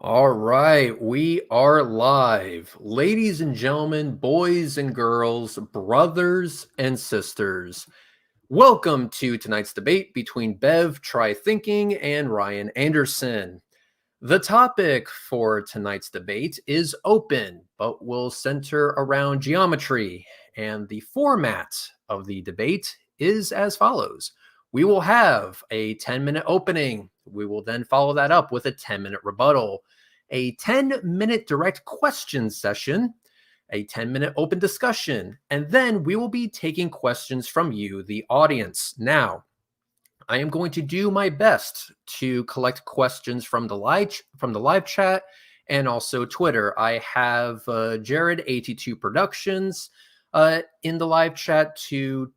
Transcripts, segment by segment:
All right, we are live. Ladies and gentlemen, boys and girls, brothers and sisters, welcome to tonight's debate between Bev TryThinking and Ryan Anderson. The topic for tonight's debate is open, but will center around geometry, and the format of the debate is as follows. We will have a 10-minute opening. We will then follow that up with a 10-minute rebuttal, a 10-minute direct question session, a 10-minute open discussion, and then we will be taking questions from you, the audience. Now, I am going to do my best to collect questions from the live chat and also Twitter. I have Jared 82 Productions in the live chat to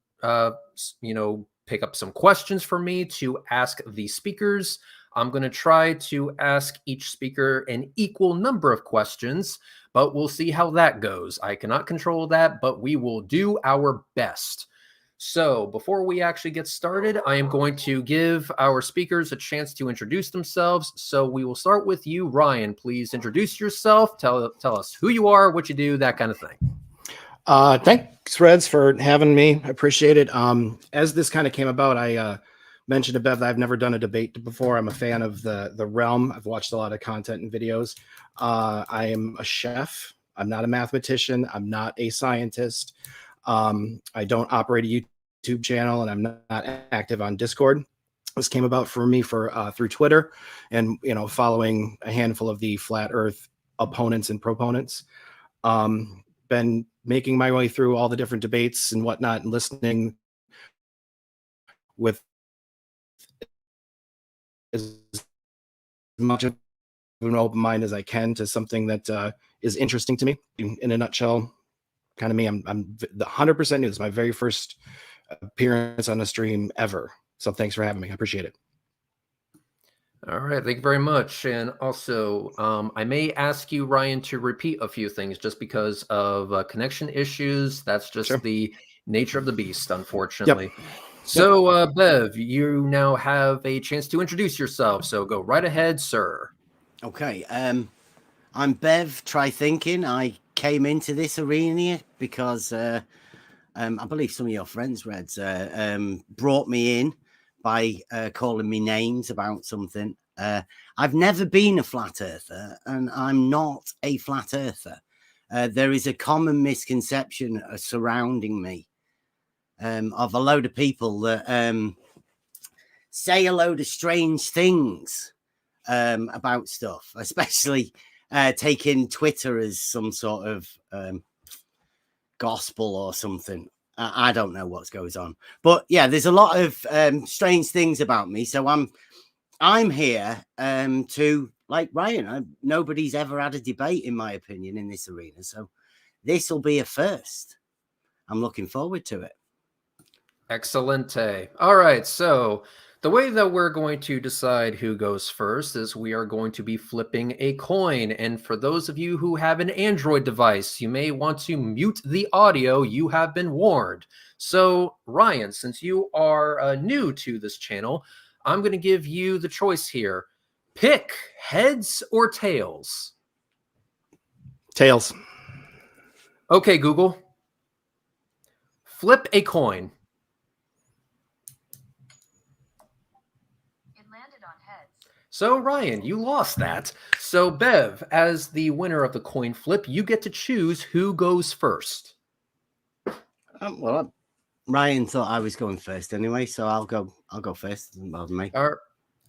pick up some questions for me to ask the speakers. I'm going to try to ask each speaker an equal number of questions, but we'll see how that goes. I cannot control that, but we will do our best. So before we actually get started, I am going to give our speakers a chance to introduce themselves. So we will start with you, Ryan. Please introduce yourself. Tell us who you are, what you do, that kind of thing. Thanks, Reds, for having me. I appreciate it. As this kind of came about, I mentioned to Bev that I've never done a debate before. I'm a fan of the realm. I've watched a lot of content and videos. I am a chef. I'm not a mathematician. I'm not a scientist. I don't operate a YouTube channel, and I'm not active on Discord. This came about for me through Twitter, and following a handful of the flat Earth opponents and proponents. Been making my way through all the different debates and whatnot, and listening with as much of an open mind as I can to something that is interesting to me. In a nutshell, kind of me. I'm 100% new. This is my very first appearance on a stream ever. So thanks for having me. I appreciate it. All right, thank you very much. And also, I may ask you, Ryan, to repeat a few things just because of connection issues. That's just Sure. the nature of the beast, unfortunately. Yep. So, Bev, you now have a chance to introduce yourself. So go right ahead, sir. Okay. I'm Bev TryThinking. I came into this arena because I believe some of your friends, Reds, brought me in by calling me names about something. I've never been a flat earther, and I'm not a flat earther. There is a common misconception surrounding me of a load of people that say a load of strange things about stuff, especially taking Twitter as some sort of gospel or something. I don't know what goes on, but yeah, there's a lot of strange things about me. So I'm here to, like Ryan, nobody's ever had a debate, in my opinion, in this arena. So this will be a first. I'm looking forward to it. Excellente. All right, so the way that we're going to decide who goes first is we are going to be flipping a coin. And for those of you who have an Android device, you may want to mute the audio. You have been warned. So, Ryan, since you are new to this channel, I'm going to give you the choice here. Pick heads or tails. Tails. Okay, Google. Flip a coin. So, Ryan, you lost that. So, Bev, as the winner of the coin flip, you get to choose who goes first. Well, Ryan thought I was going first anyway, so I'll go first. Doesn't bother me.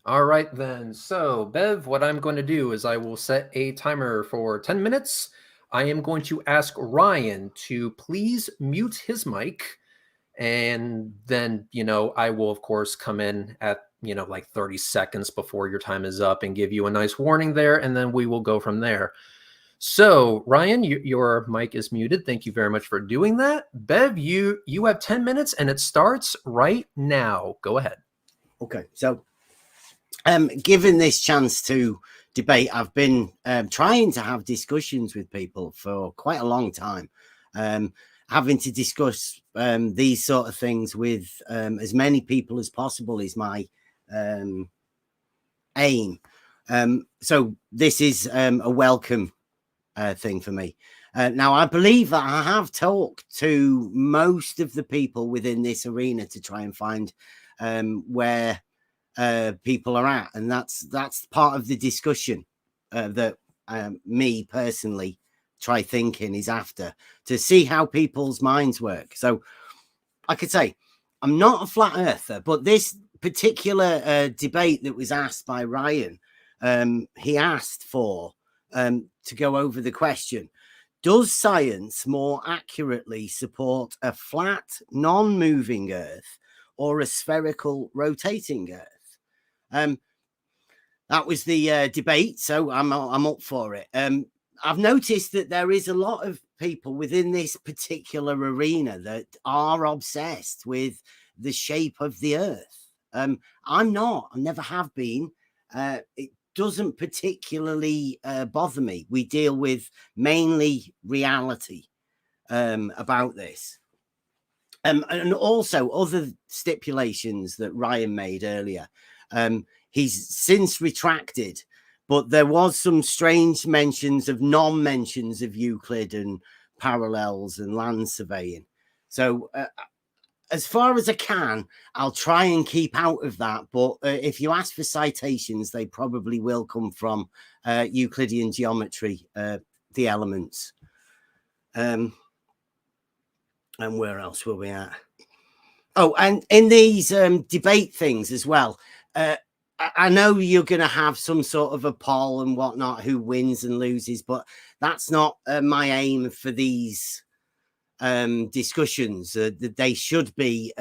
All right, then. So, Bev, what I'm going to do is I will set a timer for 10 minutes. I am going to ask Ryan to please mute his mic. And then, I will, of course, come in at like 30 seconds before your time is up and give you a nice warning there, and then we will go from there. So, Ryan, your mic is muted. Thank you very much for doing that. Bev, you have 10 minutes, and it starts right now. Go ahead. Okay, so given this chance to debate, I've been trying to have discussions with people for quite a long time, having to discuss these sort of things with as many people as possible is my aim. So this is a welcome thing for me. Now, I believe that I have talked to most of the people within this arena to try and find where people are at, and that's part of the discussion that me personally TryThinking is after, to see how people's minds work. So I could say I'm not a flat earther, but this particular debate that was asked by Ryan, he asked for to go over the question: does science more accurately support a flat, non-moving Earth or a spherical, rotating Earth? That was the debate, so I'm up for it. I've noticed that there is a lot of people within this particular arena that are obsessed with the shape of the Earth. I'm not. I never have been. It doesn't particularly bother me. We deal with mainly reality about this. And also other stipulations that Ryan made earlier. He's since retracted, but there was some strange mentions of non-mentions of Euclid and parallels and land surveying. So as far as I can, I'll try and keep out of that. But if you ask for citations, they probably will come from Euclidean geometry, the elements. And where else were we at? Oh, and in these debate things as well, I know you're going to have some sort of a poll and whatnot, who wins and loses, but that's not my aim for these discussions. They should be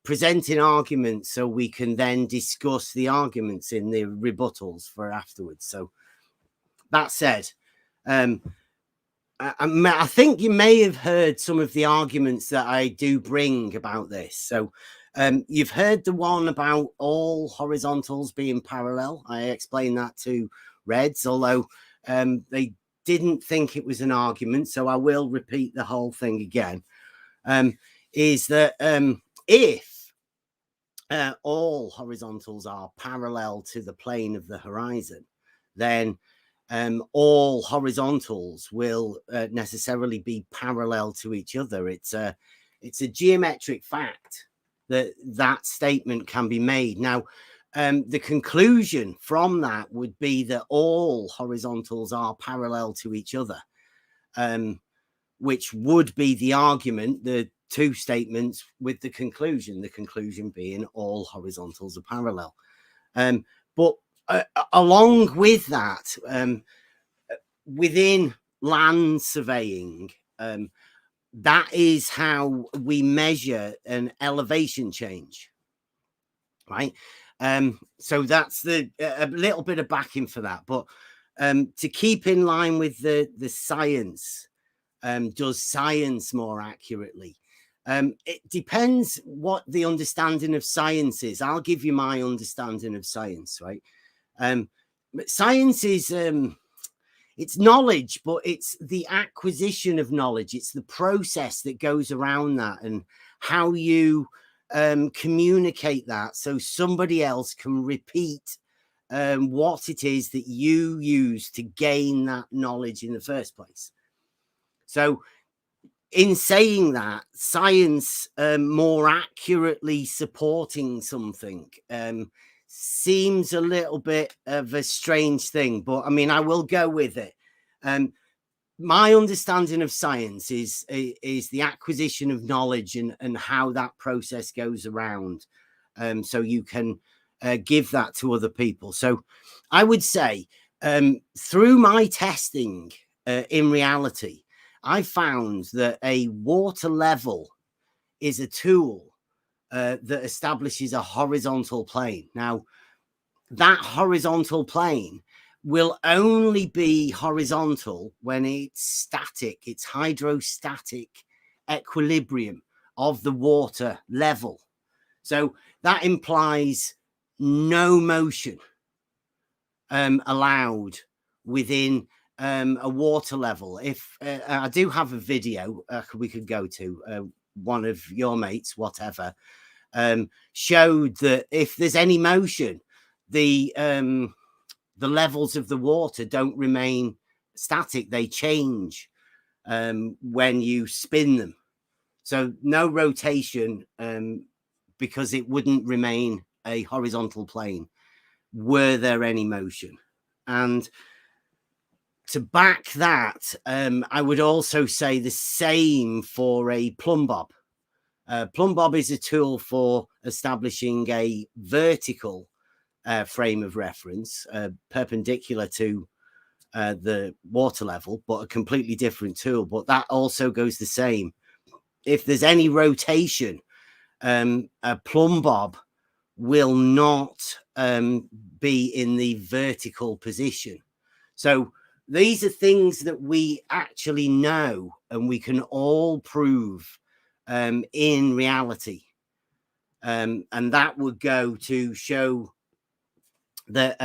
presenting arguments so we can then discuss the arguments in the rebuttals for afterwards. So that said, I think you may have heard some of the arguments that I do bring about this. So you've heard the one about all horizontals being parallel. I explained that to Reds, although they didn't think it was an argument. So I will repeat the whole thing again. Is that if all horizontals are parallel to the plane of the horizon, then all horizontals will necessarily be parallel to each other. It's a geometric fact that statement can be made. Now, the conclusion from that would be that all horizontals are parallel to each other, which would be the argument, the two statements with the conclusion being all horizontals are parallel. But along with that, within land surveying, that is how we measure an elevation change, right? So that's a little bit of backing for that. But to keep in line with the science, does science more accurately? It depends what the understanding of science is. I'll give you my understanding of science, right? Science is it's knowledge, but it's the acquisition of knowledge. It's the process that goes around that and how you communicate that so somebody else can repeat what it is that you use to gain that knowledge in the first place. So in saying that, science more accurately supporting something seems a little bit of a strange thing, but I mean, I will go with it. My understanding of science is the acquisition of knowledge and how that process goes around, so you can give that to other people. So I would say through my testing in reality, I found that a water level is a tool that establishes a horizontal plane. Now, that horizontal plane will only be horizontal when it's static, it's hydrostatic equilibrium of the water level. So that implies no motion allowed within a water level. If I do have a video we could go to, one of your mates, whatever, showed that if there's any motion, the the levels of the water don't remain static. They change when you spin them. So no rotation, because it wouldn't remain a horizontal plane were there any motion. And to back that, I would also say the same for a plumb bob. Plumb bob is a tool for establishing a vertical frame of reference, perpendicular to the water level, but a completely different tool. But that also goes the same. If there's any rotation, a plumb bob will not be in the vertical position. So these are things that we actually know and we can all prove in reality. And that would go to show that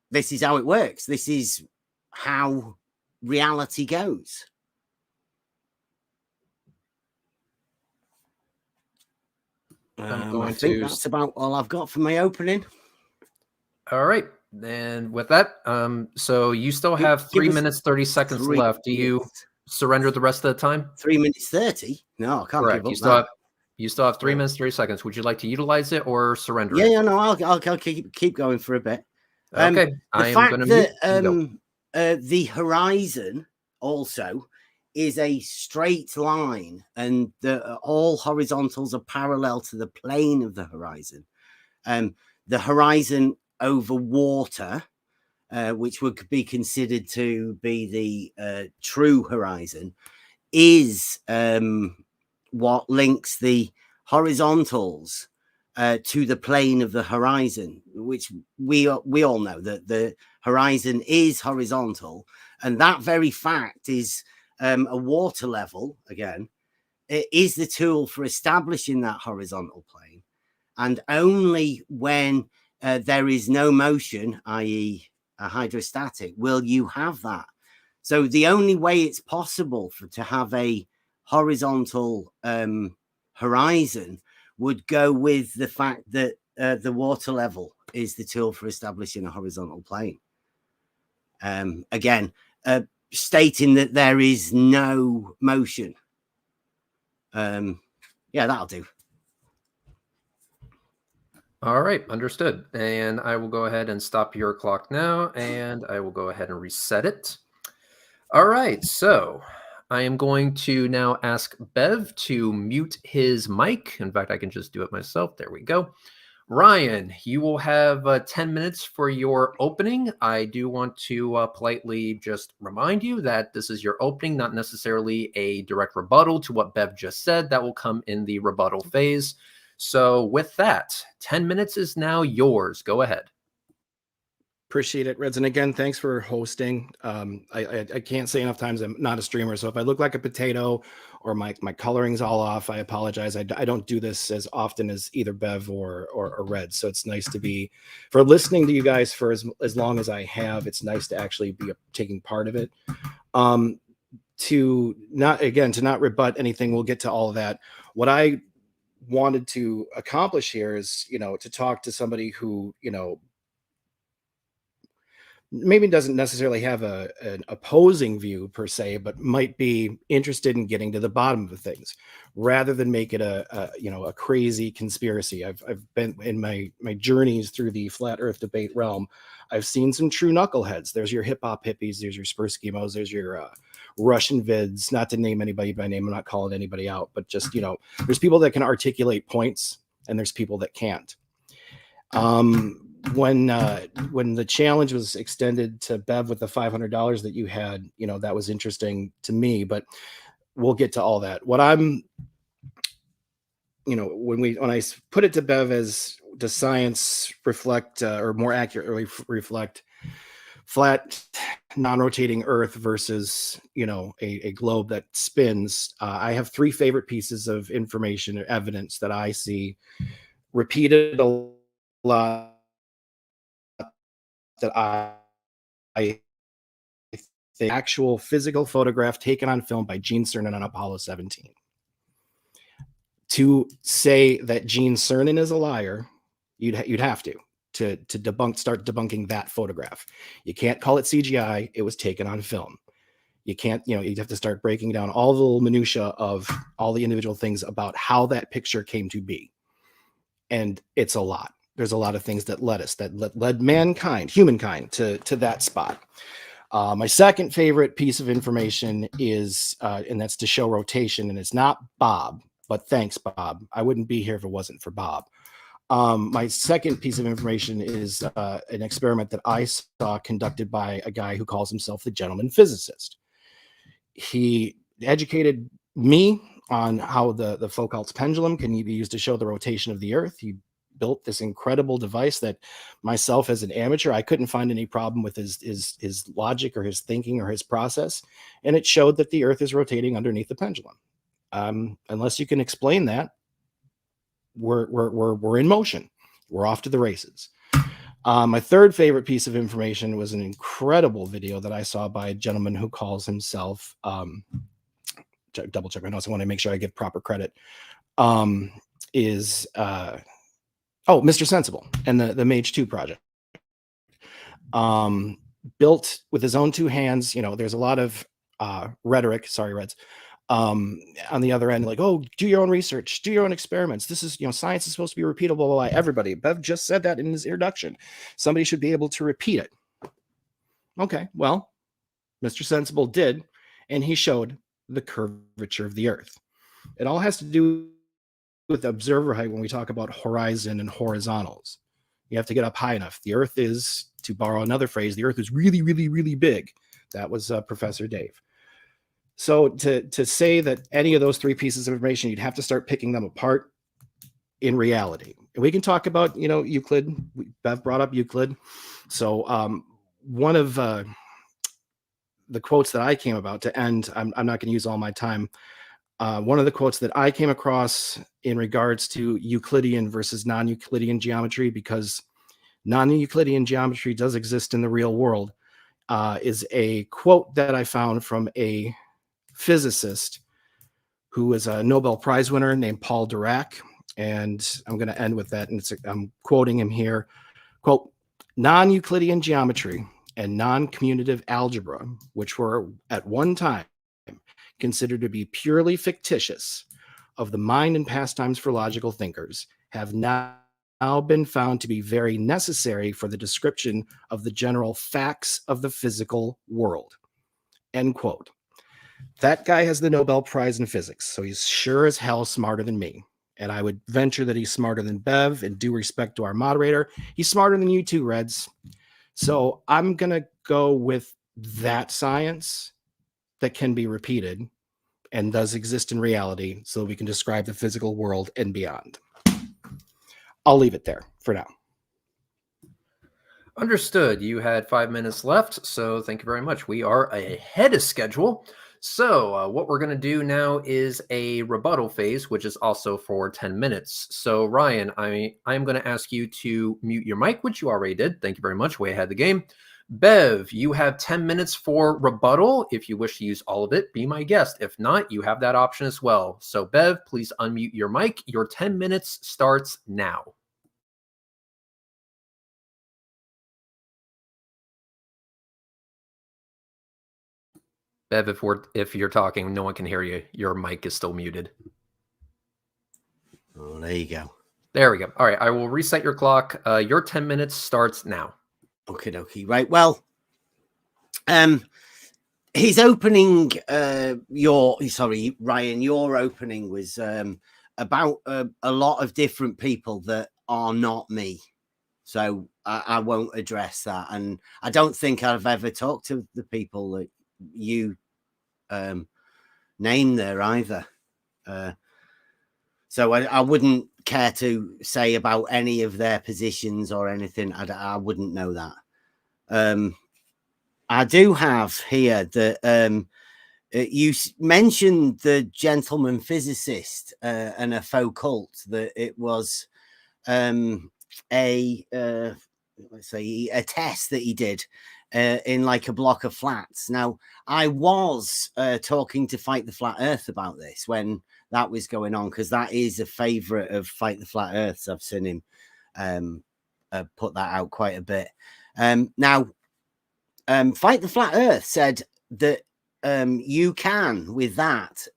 this is how it works. This is how reality goes. I think that's about all I've got for my opening. All right. And with that, so you still have 3 minutes, 30 seconds left. Do you surrender the rest of the time? 3 minutes 30? No, I can't Correct. give up You still have 3 minutes, 30 seconds. Would you like to utilize it or surrender it? Yeah, no, I'll keep going for a bit. Okay. The fact that the horizon also is a straight line and all horizontals are parallel to the plane of the horizon. The horizon over water, which would be considered to be the true horizon, is what links the horizontals to the plane of the horizon, which we all know that the horizon is horizontal, and that very fact is a water level. Again, it is the tool for establishing that horizontal plane, and only when there is no motion, i.e. a hydrostatic, will you have that. So the only way it's possible to have a horizontal horizon would go with the fact that the water level is the tool for establishing a horizontal plane. Again, stating that there is no motion. Yeah, that'll do. All right, understood. And I will go ahead and stop your clock now, and I will go ahead and reset it. All right, so I am going to now ask Bev to mute his mic. In fact, I can just do it myself. There we go. Ryan, you will have 10 minutes for your opening. I do want to politely just remind you that this is your opening, not necessarily a direct rebuttal to what Bev just said. That will come in the rebuttal phase. So with that, 10 minutes is now yours. Go ahead. Appreciate it, Reds. And again, thanks for hosting. I can't say enough times I'm not a streamer. So if I look like a potato or my coloring's all off, I apologize. I don't do this as often as either Bev or Red. So it's nice to be, for listening to you guys for as long as I have, it's nice to actually be taking part of it. To not rebut anything, we'll get to all of that. What I wanted to accomplish here is, to talk to somebody who, maybe doesn't necessarily have an opposing view per se, but might be interested in getting to the bottom of the things rather than make it a crazy conspiracy. I've been in my journeys through the flat earth debate realm. I've seen some true knuckleheads. There's your hip hop hippies. There's your Spursky-mos. There's your Russian vids, not to name anybody by name. I'm not calling anybody out, but just, there's people that can articulate points and there's people that can't. When the challenge was extended to Bev with the $500 that you had, that was interesting to me, but we'll get to all that. What I'm, when I put it to Bev as, does science reflect or more accurately reflect flat non-rotating Earth versus, a globe that spins? I have three favorite pieces of information or evidence that I see repeated a lot that I think actual physical photograph taken on film by Gene Cernan on Apollo 17. To say that Gene Cernan is a liar, you'd have to to start debunking that photograph. You can't call it CGI. It was taken on film. You can't, you have to start breaking down all the little minutia of all the individual things about how that picture came to be. And it's a lot. There's a lot of things that led mankind, humankind, to that spot. My second favorite piece of information is, and that's to show rotation, and it's not Bob, but thanks, Bob. I wouldn't be here if it wasn't for Bob. My second piece of information is an experiment that I saw conducted by a guy who calls himself the gentleman physicist. He educated me on how the Foucault's pendulum can be used to show the rotation of the Earth. He built this incredible device that myself, as an amateur, I couldn't find any problem with his logic or his thinking or his process, and it showed that the Earth is rotating underneath the pendulum. Unless you can explain that, we're in motion. We're off to the races. My third favorite piece of information was an incredible video that I saw by a gentleman who calls himself, double check my notes, I want to make sure I give proper credit, Mr. Sensible and the Mage 2 project. Built with his own two hands. There's a lot of rhetoric, sorry, Reds, on the other end, like, oh, do your own research, do your own experiments. This is, science is supposed to be repeatable by everybody. Bev just said that in his introduction. Somebody should be able to repeat it. Okay, well, Mr. Sensible did, and he showed the curvature of the Earth. It all has to do with observer height when we talk about horizon and horizontals. You have to get up high enough. The Earth is, to borrow another phrase, the Earth is really, really, really big. That was Professor Dave. So to say that any of those three pieces of information, you'd have to start picking them apart in reality. And we can talk about, Euclid. Bev brought up Euclid. So one of the quotes that I came about to end, I'm not going to use all my time. One of the quotes that I came across in regards to Euclidean versus non-Euclidean geometry, because non-Euclidean geometry does exist in the real world, is a quote that I found from a physicist who is a Nobel Prize winner named Paul Dirac. And I'm going to end with that. And I'm quoting him here. Quote, non-Euclidean geometry and non-commutative algebra, which were at one time considered to be purely fictitious of the mind and pastimes for logical thinkers, have now been found to be very necessary for the description of the general facts of the physical world. End quote. That guy has the Nobel Prize in physics, so he's sure as hell smarter than me. And I would venture that he's smarter than Bev, and due respect to our moderator, he's smarter than you two, Reds. So I'm going to go with that science that can be repeated and does exist in reality, so we can describe the physical world and beyond. I'll leave it there for now. Understood. You had 5 minutes left, so thank you very much. We are ahead of schedule. So what we're going to do now is a rebuttal phase, which is also for 10 minutes. So Ryan, I'm going to ask you to mute your mic, which you already did. Thank you very much. Way ahead of the game. Bev, you have 10 minutes for rebuttal. If you wish to use all of it, be my guest. If not, you have that option as well. So Bev, please unmute your mic. Your 10 minutes starts now. Bev, if you're talking, no one can hear you. Your mic is still muted. Oh, there you go. There we go. All right, I will reset your clock. Your 10 minutes starts now. Okie dokie. Right. Well, his opening, Ryan, your opening was about a lot of different people that are not me. So I won't address that. And I don't think I've ever talked to the people that you named there either. So I wouldn't care to say about any of their positions or anything. I wouldn't know that. I do have here that you mentioned the gentleman physicist and a Foucault, that it was a test that he did in like a block of flats. Now, I was talking to Fight the Flat Earth about this when that was going on, because that is a favorite of Fight the Flat Earths. I've seen him put that out quite a bit. Now, Fight the Flat Earth said that you can, with that,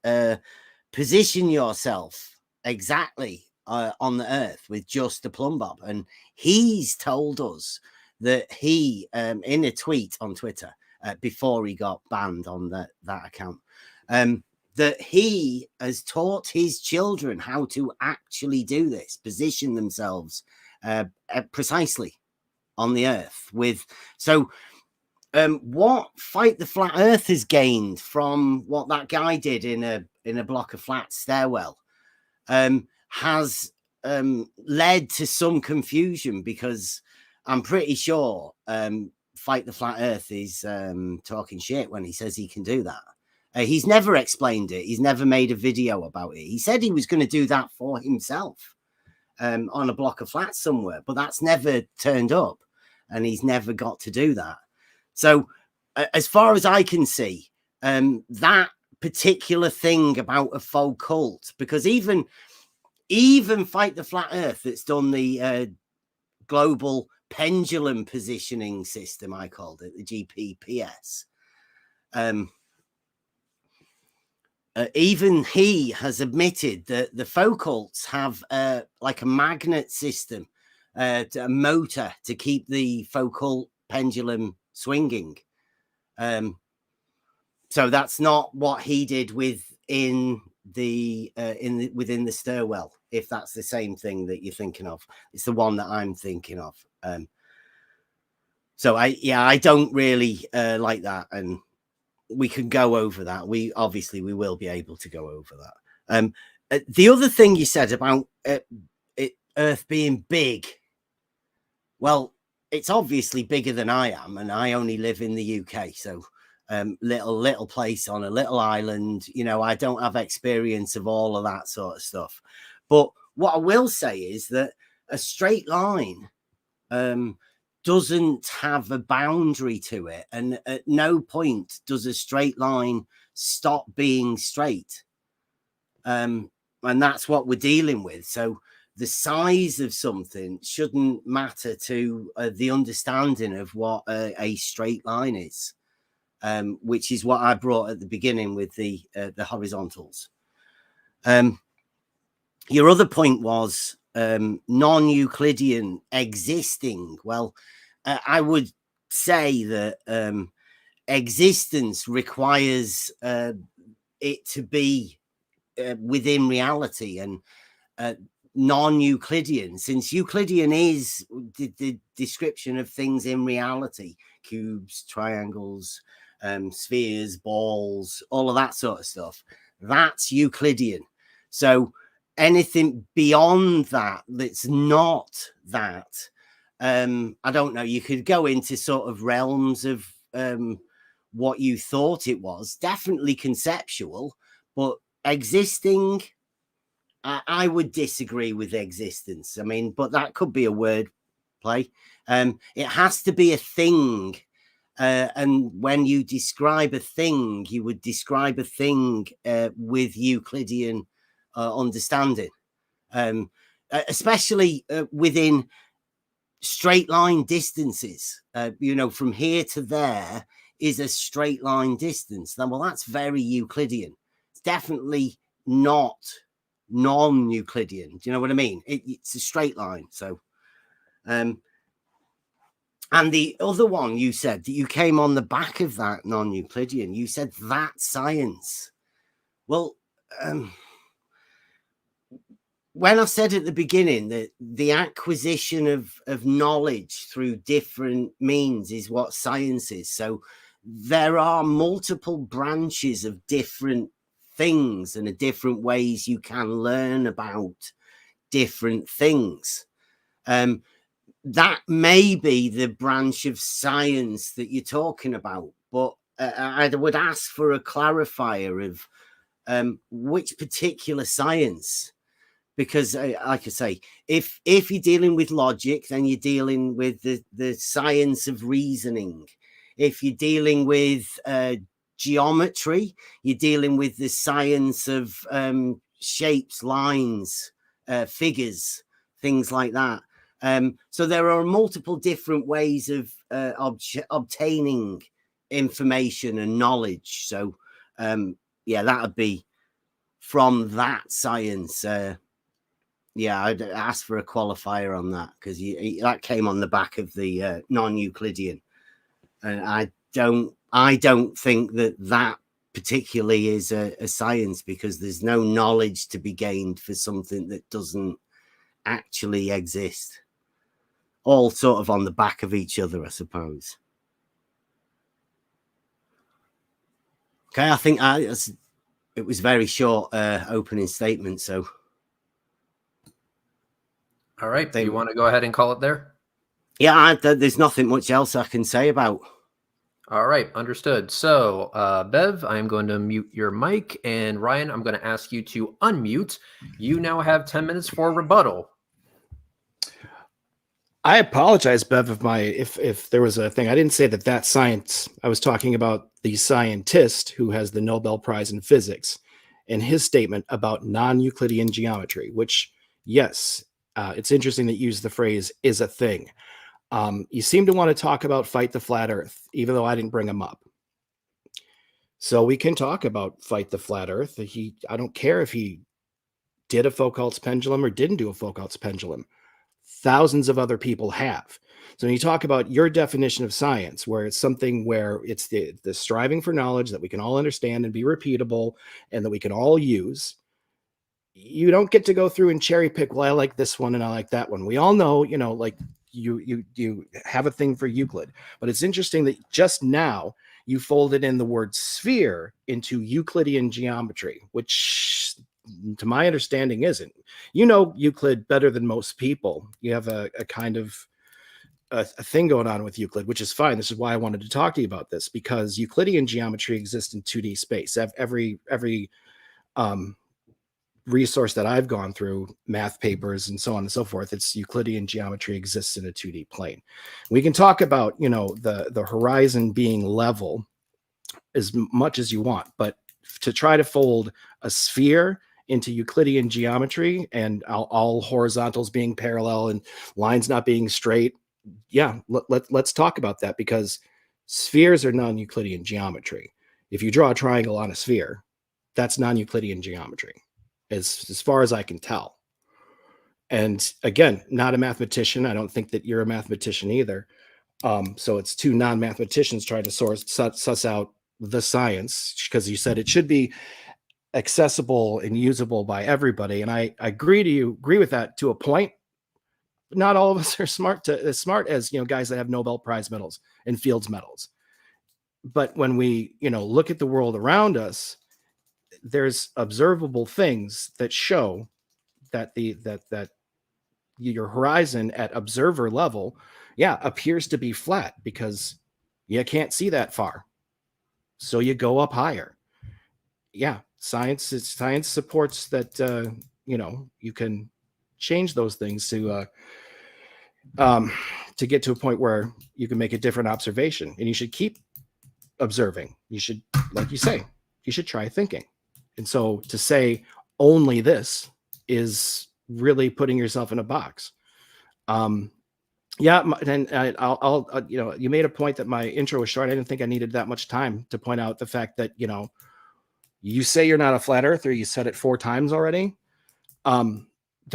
position yourself exactly on the Earth with just the plumb bob. And he's told us that he, in a tweet on Twitter, before he got banned on that account, that he has taught his children how to actually do this, position themselves precisely on the Earth with. So what Fight the Flat Earth has gained from what that guy did in a block of flats stairwell has led to some confusion, because I'm pretty sure Fight the Flat Earth is talking shit when he says he can do that. He's never explained it. He's never made a video about it. He said he was going to do that for himself on a block of flats somewhere, but that's never turned up, and he's never got to do that. So as far as I can see, that particular thing about a faux cult, because even Fight the Flat Earth that's done the global pendulum positioning system, I called it, the GPPS, even he has admitted that the faux cults have like a magnet system, a motor to keep the faux cult pendulum swinging. So that's not what he did within the stairwell, if that's the same thing that you're thinking of. It's the one that I'm thinking of. So I don't really like that, and we can go over that. We will be able to go over that. The other thing you said about Earth being big, well, it's obviously bigger than I am, and I only live in the UK. So little place on a little island, you know, I don't have experience of all of that sort of stuff. But what I will say is that a straight line doesn't have a boundary to it, and at no point does a straight line stop being straight. And that's what we're dealing with. So the size of something shouldn't matter to the understanding of what a straight line is, which is what I brought at the beginning with the horizontals. Your other point was non-Euclidean existing. Well, I would say that existence requires it to be within reality, and non-Euclidean, since Euclidean is the description of things in reality, cubes, triangles, spheres, balls, all of that sort of stuff, that's Euclidean. So anything beyond that that's not that, I don't know, you could go into sort of realms of what you thought it was, definitely conceptual, but existing, I would disagree with existence. I mean, but that could be a word play. It has to be a thing. And when you describe a thing, you would describe a thing with Euclidean understanding, especially within straight line distances. You know, from here to there is a straight line distance. Then, well, that's very Euclidean. It's definitely not non-Euclidean. Do you know what I mean? It's a straight line. So and the other one, you said that you came on the back of that non-Euclidean, you said that science. Well, when I said at the beginning that the acquisition of knowledge through different means is what science is, so there are multiple branches of different things and different ways you can learn about different things. That may be the branch of science that you're talking about, but I would ask for a clarifier of which particular science, because like I say, if you're dealing with logic, then you're dealing with the science of reasoning. If you're dealing with geometry, you're dealing with the science of shapes, lines, figures, things like that. So there are multiple different ways of obtaining information and knowledge. So yeah, that would be from that science. Yeah, I'd ask for a qualifier on that, because that came on the back of the non-Euclidean, and I don't think that particularly is a science, because there's no knowledge to be gained for something that doesn't actually exist. All sort of on the back of each other, I suppose. Okay, I think it was very short opening statement, so. All right. Do you want to go ahead and call it there? Yeah, there's nothing much else I can say about. All right, understood. So, Bev, I am going to mute your mic, and Ryan, I'm going to ask you to unmute. You now have 10 minutes for rebuttal. I apologize, Bev, if there was a thing. I didn't say that science. I was talking about the scientist who has the Nobel Prize in physics and his statement about non-Euclidean geometry, which, yes, it's interesting that you use the phrase "is a thing." You seem to want to talk about Fight the Flat Earth, even though I didn't bring him up. So we can talk about Fight the Flat Earth. I don't care if he did a Foucault's pendulum or didn't do a Foucault's pendulum. Thousands of other people have. So when you talk about your definition of science, where it's something where it's the striving for knowledge that we can all understand and be repeatable and that we can all use, you don't get to go through and cherry pick, well, I like this one and I like that one. We all know, like you have a thing for Euclid, but it's interesting that just now you folded in the word sphere into Euclidean geometry, which to my understanding isn't. Euclid better than most people. You have a kind of a thing going on with Euclid, which is fine. This is why I wanted to talk to you about this, because Euclidean geometry exists in 2D space. Every resource that I've gone through, math papers and so on and so forth, it's Euclidean geometry exists in a 2D plane. We can talk about, the horizon being level as much as you want, but to try to fold a sphere into Euclidean geometry and all horizontals being parallel and lines not being straight, yeah, let's talk about that, because spheres are non-Euclidean geometry. If you draw a triangle on a sphere, that's non-Euclidean geometry, as far as I can tell. And again, not a mathematician. I don't think that you're a mathematician either. So it's two non-mathematicians trying to suss out the science, because you said it should be accessible and usable by everybody. And I agree with that to a point. Not all of us are as smart as, guys that have Nobel Prize medals and Fields medals. But when we, look at the world around us, there's observable things that show that that your horizon at observer level, appears to be flat, because you can't see that far. So you go up higher. Science supports that. You can change those things to get to a point where you can make a different observation, and you should keep observing. You should, like you say, you should try thinking. And so to say only this is really putting yourself in a box. And I'll you made a point that my intro was short. I didn't think I needed that much time to point out the fact that, you say you're not a flat earther. You said it 4 times already. Then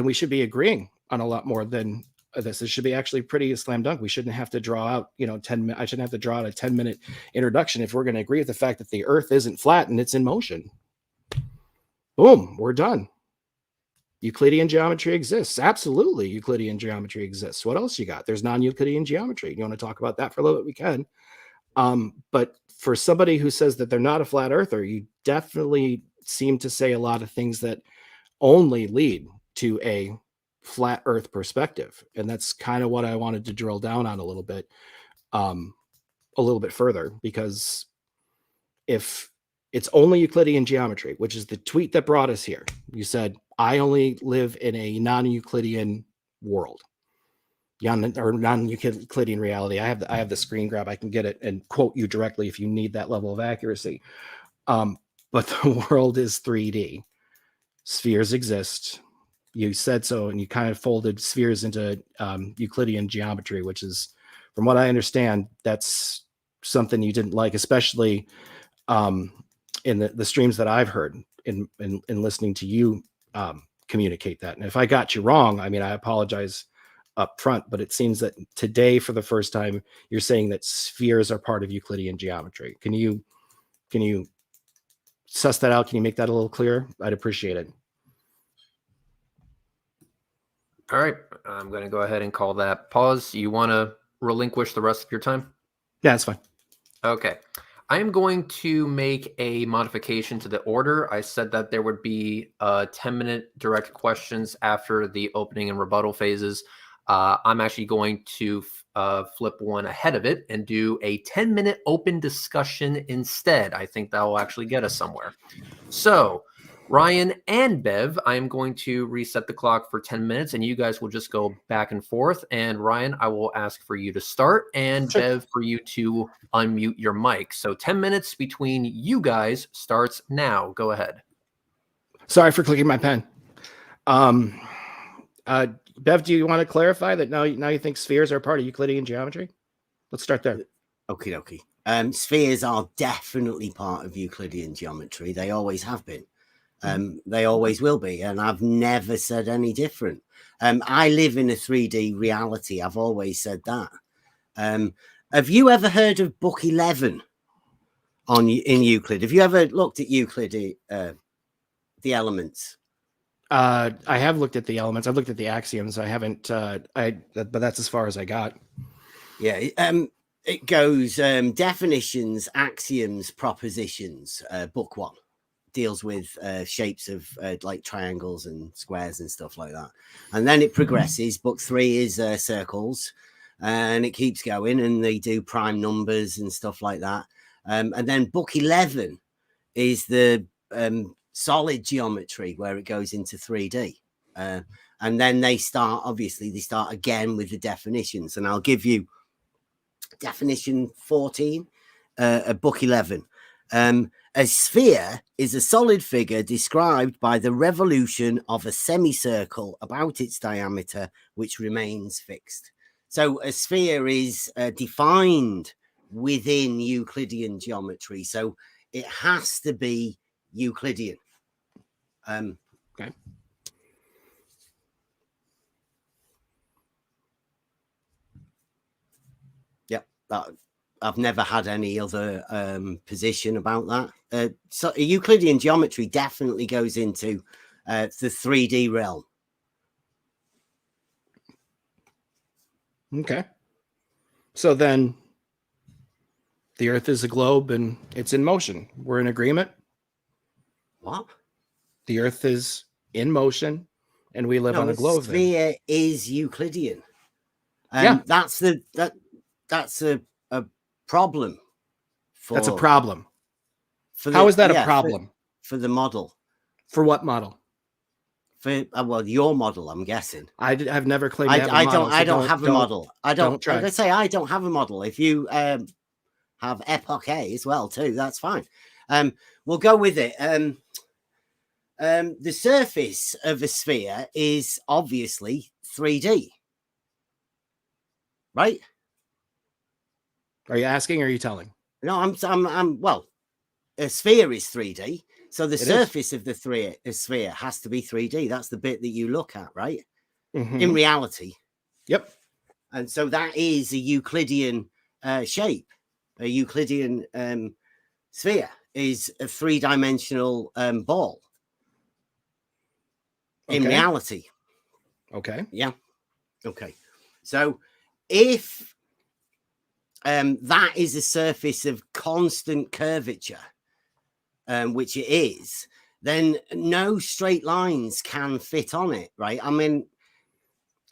we should be agreeing on a lot more than this. This should be actually pretty slam dunk. We shouldn't have to draw out, 10 minutes. I shouldn't have to draw out a 10-minute introduction if we're going to agree with the fact that the earth isn't flat and it's in motion. Boom, we're done. Euclidean geometry exists. Absolutely, Euclidean geometry exists. What else you got? There's non-Euclidean geometry. You want to talk about that for a little bit? We can. But for somebody who says that they're not a flat earther, you definitely seem to say a lot of things that only lead to a flat earth perspective. And that's kind of what I wanted to drill down on a little bit further, because if it's only Euclidean geometry, which is the tweet that brought us here, you said, I only live in a non-Euclidean world, or non-Euclidean reality. I have the screen grab. I can get it and quote you directly if you need that level of accuracy. But the world is 3D. Spheres exist. you said so, and you kind of folded spheres into Euclidean geometry, which is, from what I understand, that's something you didn't like, especially in the streams that I've heard in listening to you communicate that. And if I got you wrong, I mean, I apologize up front, but it seems that today, for the first time, you're saying that spheres are part of Euclidean geometry. Can you suss that out? Can you make that a little clearer? I'd appreciate it. All right. I'm going to go ahead and call that pause. You want to relinquish the rest of your time? Yeah, that's fine. Okay. I am going to make a modification to the order. I said that there would be 10-minute direct questions after the opening and rebuttal phases. I'm actually going to flip one ahead of it and do a 10-minute open discussion instead. I think that will actually get us somewhere. So, Ryan and Bev, I am going to reset the clock for 10 minutes, and you guys will just go back and forth. And Ryan, I will ask for you to start, and Sure. Bev, for you to unmute your mic. So 10 minutes between you guys starts now. Go ahead. Sorry for clicking my pen. Bev, do you want to clarify that now you think spheres are part of Euclidean geometry? Let's start there. Okie dokie. Spheres are definitely part of Euclidean geometry. They always have been. They always will be. And I've never said any different. I live in a 3D reality. I've always said that. Have you ever heard of book 11 in Euclid? Have you ever looked at Euclid, the elements? I have looked at the elements. I've looked at the axioms. I haven't, but that's as far as I got. Yeah. It goes definitions, axioms, propositions. Book 1 deals with shapes of like triangles and squares and stuff like that. And then it progresses. Book 3 is circles, and it keeps going, and they do prime numbers and stuff like that. And then book 11 is the solid geometry, where it goes into 3D. And then they start again with the definitions. And I'll give you definition 14, book 11. A sphere is a solid figure described by the revolution of a semicircle about its diameter, which remains fixed. So a sphere is defined within Euclidean geometry. So it has to be Euclidean. Okay. Yep. I've never had any other position about that. So Euclidean geometry definitely goes into the 3D realm. Okay. So then the Earth is a globe and it's in motion. We're in agreement. What? The Earth is in motion and we live on a globe. Sphere is Euclidean. Yeah. That's a problem. That's a problem. For How is that a problem? For the model. For what model? For well, your model, I'm guessing. I've never claimed to have a model. I don't have a model. I don't try. Like I say, I don't have a model. If you have Epoch A as well too, that's fine. We'll go with it. The surface of a sphere is obviously 3D, right? Are you asking or are you telling? No, I'm well, a sphere is 3D. So the surface of the sphere has to be 3D. That's the bit that you look at, right? Mm-hmm. In reality. Yep. And so that is a Euclidean shape. A Euclidean sphere is a 3-dimensional ball. In reality. Okay. Yeah. Okay. So if that is a surface of constant curvature, which it is, then no straight lines can fit on it, right? I mean,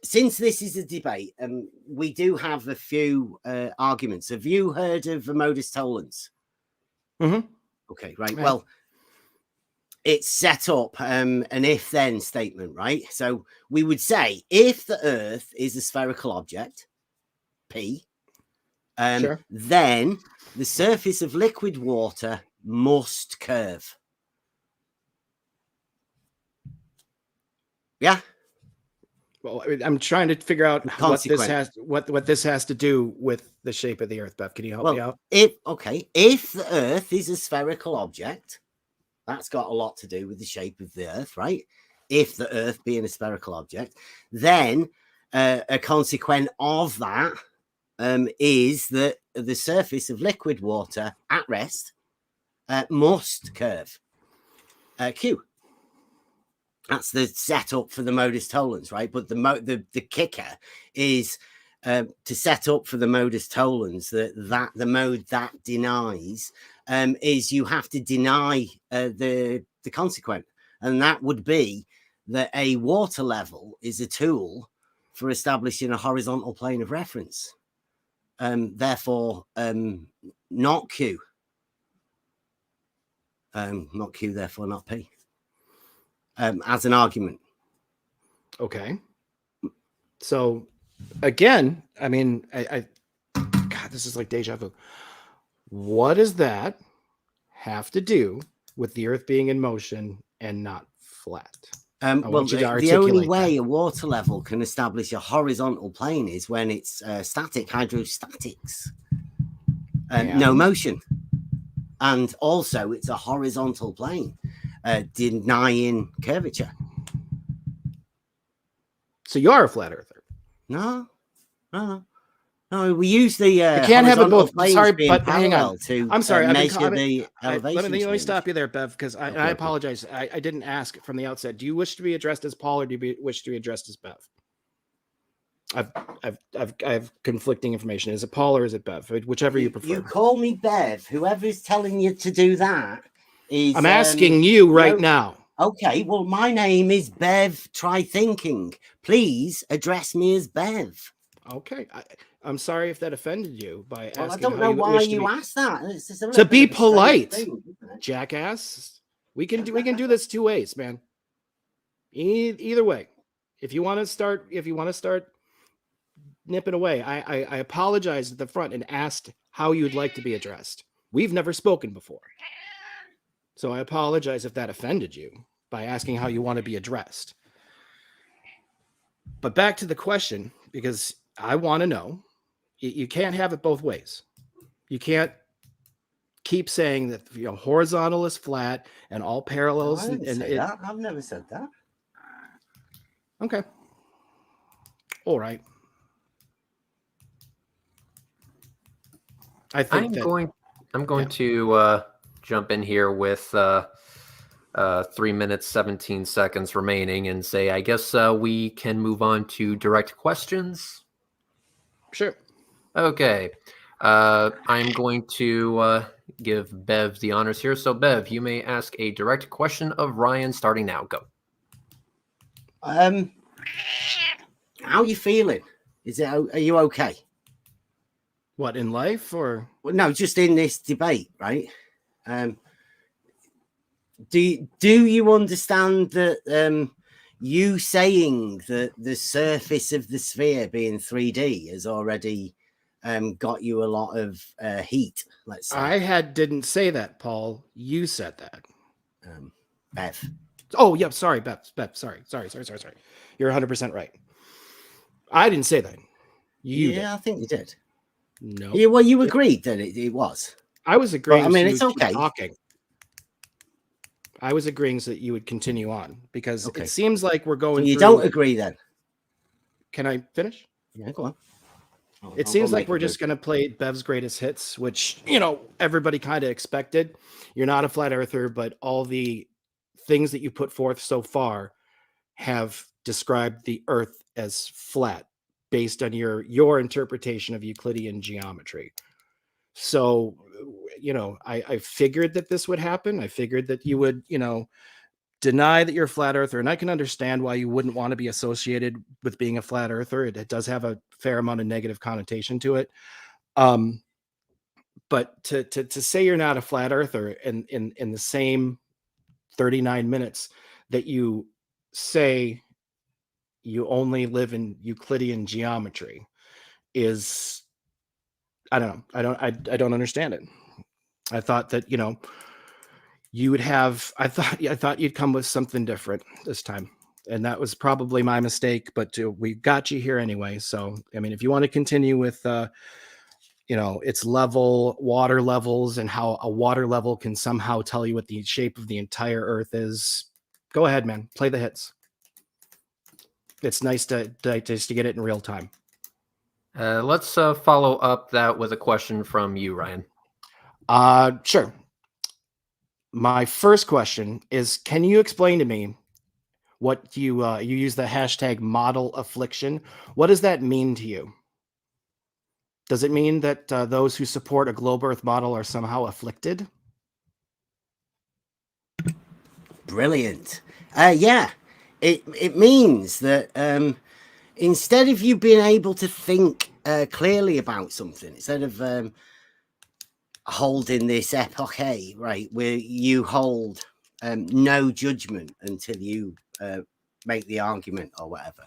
since this is a debate, we do have a few arguments. Have you heard of the modus tollens? Mm-hmm. Okay, right. Well, it's set up an if-then statement, right? So we would say if the Earth is a spherical object, P, then the surface of liquid water must curve. Yeah. Well, I'm trying to figure out Consequent. what this has to do with the shape of the Earth, Bev. Can you help me out? if the Earth is a spherical object, that's got a lot to do with the shape of the Earth, right? If the Earth being a spherical object, then a consequent of that is that the surface of liquid water at rest must curve Q. That's the setup for the modus tollens, right? But the kicker is to set up for the modus tollens that the mode that denies is you have to deny the consequent, and that would be that a water level is a tool for establishing a horizontal plane of reference. Therefore, not Q. Not Q, therefore not P. As an argument. Okay. So again, I mean, God, this is like deja vu. What does that have to do with the Earth being in motion and not flat? Well, the only way a water level can establish a horizontal plane is when it's static, hydrostatics, no motion. And also it's a horizontal plane, denying curvature. So you are a flat earther? No. We use the you can't have it both. Sorry, but hang on. I'm sorry. Measure the elevation. Let me stop you there, Bev, because I apologize. I didn't ask from the outset. Do you wish to be addressed as Paul, or do you wish to be addressed as Bev? I have conflicting information. Is it Paul or is it Bev? Whichever you prefer. You call me Bev. Whoever is telling you to do that is. I'm asking you right now. Okay, well, my name is Bev TryThinking. Please address me as Bev. Okay, I'm sorry if that offended you by asking. I don't know why you asked that. It's to be polite, thing, jackass. We can do this two ways, man. Either way, if you want to start nipping away, I apologized at the front and asked how you'd like to be addressed. We've never spoken before. So I apologize if that offended you by asking how you want to be addressed. But back to the question, because I want to know, you can't have it both ways. You can't keep saying that horizontal is flat and all parallels. I didn't say that. I've never said that. Okay. All right. I'm going to jump in here with 3 minutes 17 seconds remaining and say, I guess we can move on to direct questions. Sure. Okay. I'm going to give Bev the honors here. So Bev, you may ask a direct question of Ryan starting now. Go. How are you feeling? Are you okay? What, in life or? Well, no, just in this debate, right? Do you understand that you saying that the surface of the sphere being 3D has already got you a lot of heat, let's say? I didn't say that, Paul. You said that. Bev. Oh, yeah, sorry, Bev. Sorry. You're 100% right. I didn't say that. You did. I think you did. No. Yeah, well, you agreed that it was. I was agreeing. Well, I mean, it's okay. Talking. I was agreeing so that you would continue on because it seems like we're going. So you don't agree then? Can I finish? Yeah, go on. It seems like we're just going to play Bev's greatest hits, which, everybody kind of expected. You're not a flat earther, but all the things that you put forth so far have described the Earth as flat based on your interpretation of Euclidean geometry. So, I figured that this would happen. I figured that you would, deny that you're a flat earther. And I can understand why you wouldn't want to be associated with being a flat earther. It does have a fair amount of negative connotation to it. But to say you're not a flat earther in the same 39 minutes that you say you only live in Euclidean geometry is, I don't know. I don't understand it. I thought that, you would have, I thought you'd come with something different this time. And that was probably my mistake, but we got you here anyway. So, I mean, if you want to continue with, its water levels, and how a water level can somehow tell you what the shape of the entire Earth is, go ahead, man. Play the hits. It's nice to get it in real time. Let's follow up that with a question from you, Ryan. Sure. My first question is, can you explain to me what you use the hashtag model affliction? What does that mean to you? Does it mean that those who support a globe Earth model are somehow afflicted? Brilliant. Yeah, it means that instead of you being able to think clearly about something, instead of holding this epoche, right, where you hold no judgment until you make the argument or whatever,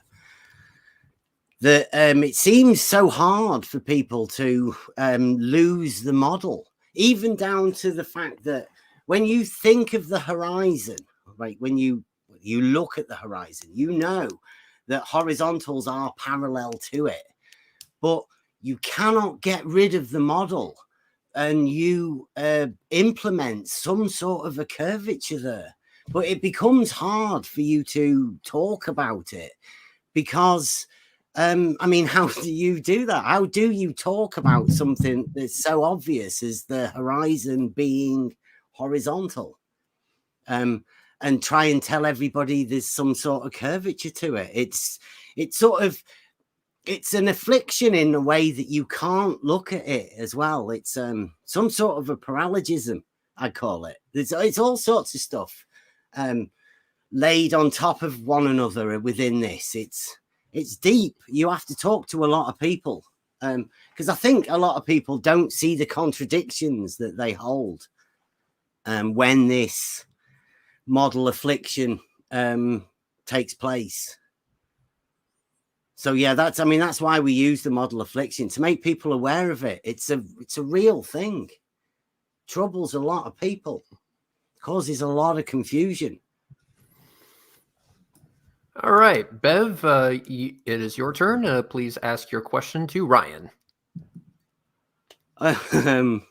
that it seems so hard for people to lose the model, even down to the fact that when you think of the horizon, right, when you look at the horizon, you know that horizontals are parallel to it, but you cannot get rid of the model, and you implement some sort of a curvature there, but it becomes hard for you to talk about it because I mean, how do you do that? How do you talk about something that's so obvious as the horizon being horizontal, and try and tell everybody there's some sort of curvature to it? It's an affliction in a way that you can't look at it as well. It's some sort of a paralogism, I call it. It's all sorts of stuff laid on top of one another within this. It's deep. You have to talk to a lot of people, because I think a lot of people don't see the contradictions that they hold when this model affliction takes place. So yeah, that's why we use the model affliction, to make people aware of it. It's a real thing. Troubles a lot of people, causes a lot of confusion. All right, Bev, it is your turn. Please ask your question to Ryan. I don't know.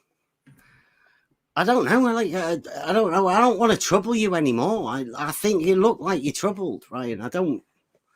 I don't know. I don't want to trouble you anymore. I think you look like you're troubled, Ryan. I don't.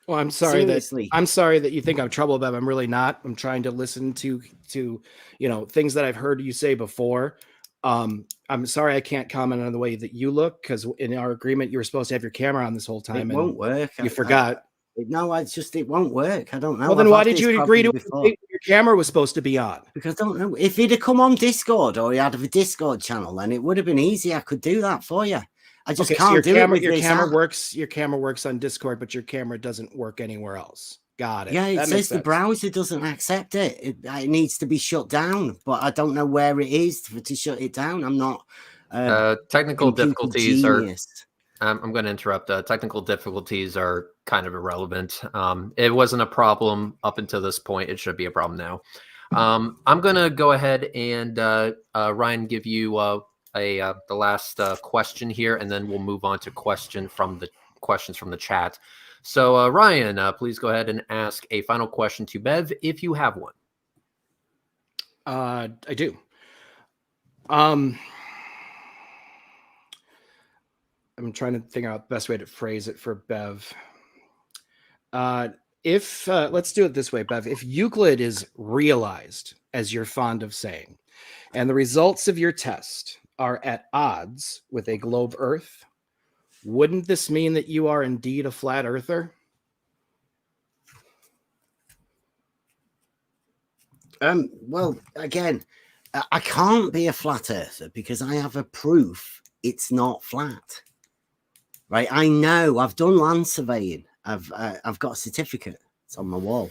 Well, I'm sorry Seriously. that you think I'm troubled, Bev. I'm really not. I'm trying to listen to things that I've heard you say before. I'm sorry I can't comment on the way that you look, because in our agreement you were supposed to have your camera on this whole time. It won't work. You forgot. No, it won't work. I don't know. Well, then why did you agree to your camera was supposed to be on? Because I don't know. If he'd have come on Discord, or he had a Discord channel, then it would have been easy. I could do that for you. I just can't do it with your this camera app. works. Your camera works on Discord, but your camera doesn't work anywhere else. Got it. Yeah, it says the browser doesn't accept it. It needs to be shut down, but I don't know where it is to shut it down. I'm not. Technical difficulties genius. I'm going to interrupt. Technical difficulties are kind of irrelevant. It wasn't a problem up until this point. It should be a problem now. I'm going to go ahead and Ryan, give you the last question here, and then we'll move on to questions from the chat. So Ryan, please go ahead and ask a final question to Bev if you have one. I do. I'm trying to figure out the best way to phrase it for Bev. Let's do it this way, Bev. If Euclid is realized, as you're fond of saying, and the results of your test are at odds with a globe Earth, wouldn't this mean that you are indeed a flat earther? Well, again, I can't be a flat earther because I have a proof it's not flat. Right? I know. I've done land surveying. I've got a certificate. It's on my wall.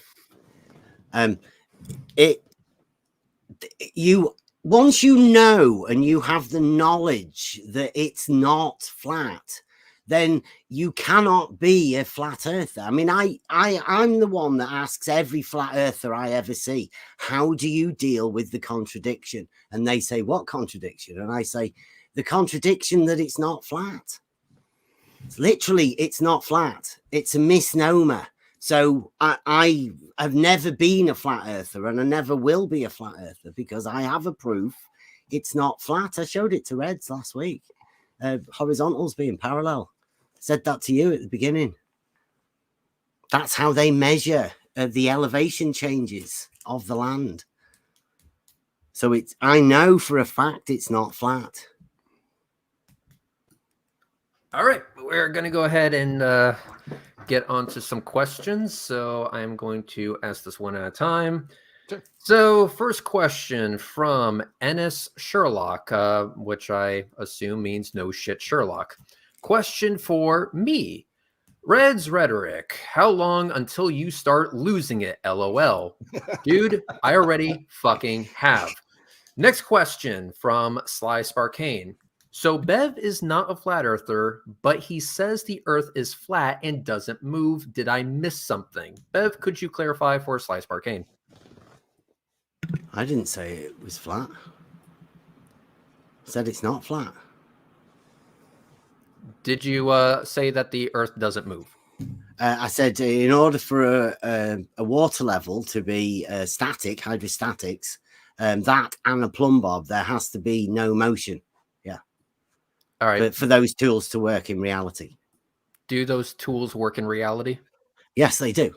Once you know and you have the knowledge that it's not flat, then you cannot be a flat earther. I mean, I'm the one that asks every flat earther I ever see, how do you deal with the contradiction? And they say, what contradiction? And I say, the contradiction that it's not flat. Literally, it's not flat. It's a misnomer. So I have never been a flat earther, and I never will be a flat earther because I have a proof it's not flat. I showed it to Reds last week. Horizontals being parallel. Said that to you at the beginning. That's how they measure the elevation changes of the land. So I know for a fact it's not flat. All right, we're going to go ahead and get onto some questions. So I'm going to ask this one at a time. Sure. So first question from Ennis Sherlock, which I assume means no shit Sherlock. Question for me. Red's rhetoric. How long until you start losing it? LOL. Dude, I already fucking have. Next question from Sly Sparkane. So Bev is not a flat earther, but he says the earth is flat and doesn't move. Did I miss something? Bev, could you clarify for Sly Sparkane? I didn't say it was flat. I said it's not flat. Did you say that the earth doesn't move? I said in order for a water level to be static, hydrostatics, that and a plumb bob, there has to be no motion. Yeah. All right. But for those tools to work in reality. Do those tools work in reality? Yes, they do.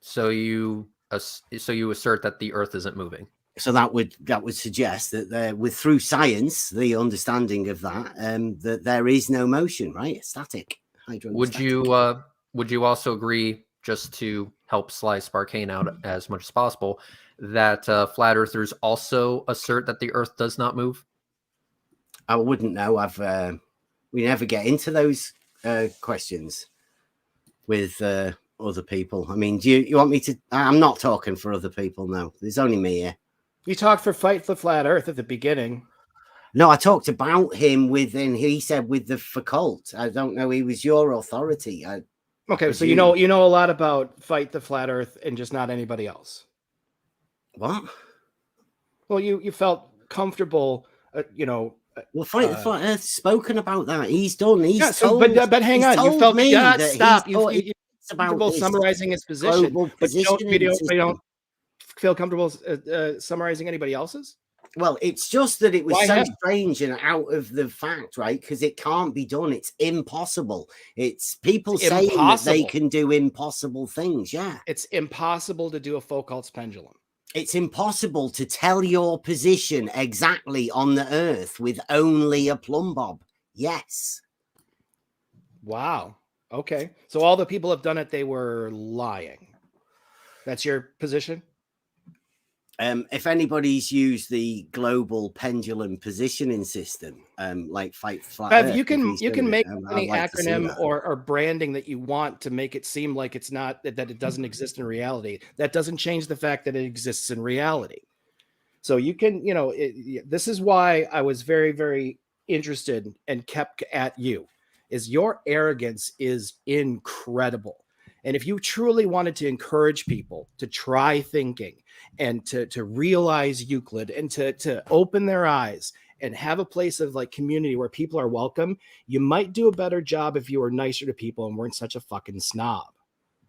So you assert that the earth isn't moving. So that would suggest that through science, the understanding of that, that there is no motion, right? Static. Would you also agree, just to help Sly Sparkane out as much as possible, that flat earthers also assert that the earth does not move? I wouldn't know. We never get into those questions with other people. I mean, do you want me to? I'm not talking for other people now. There's only me here. You talked for Fight the Flat Earth at the beginning. No, I talked about him he said with the faculty. I don't know. He was your authority. Okay, so you know a lot about Fight the Flat Earth and just not anybody else. What? Well, you felt comfortable, Well, Fight the Flat Earth spoken about that. He's done. He's told, but hang on. You felt me that stop. You're comfortable summarizing his position, but you don't feel comfortable summarizing anybody else's. Well, it's just that it was strange and out of the fact, right? Because it can't be done. It's impossible. It's people saying that they can do impossible things. Yeah. It's impossible to do a Foucault's pendulum. It's impossible to tell your position exactly on the earth with only a plumb bob. Yes. Wow. Okay. So all the people have done it, they were lying. That's your position? If anybody's used the global pendulum positioning system, like Fight Flat Earth, you can make any acronym or branding that you want to make it seem like it's not that it doesn't exist in reality. That doesn't change the fact that it exists in reality. So you can, this is why I was very, very interested and kept at you. Is your arrogance is incredible. And if you truly wanted to encourage people to try thinking and to realize Euclid and to open their eyes and have a place of like community where people are welcome, you might do a better job if you were nicer to people and weren't such a fucking snob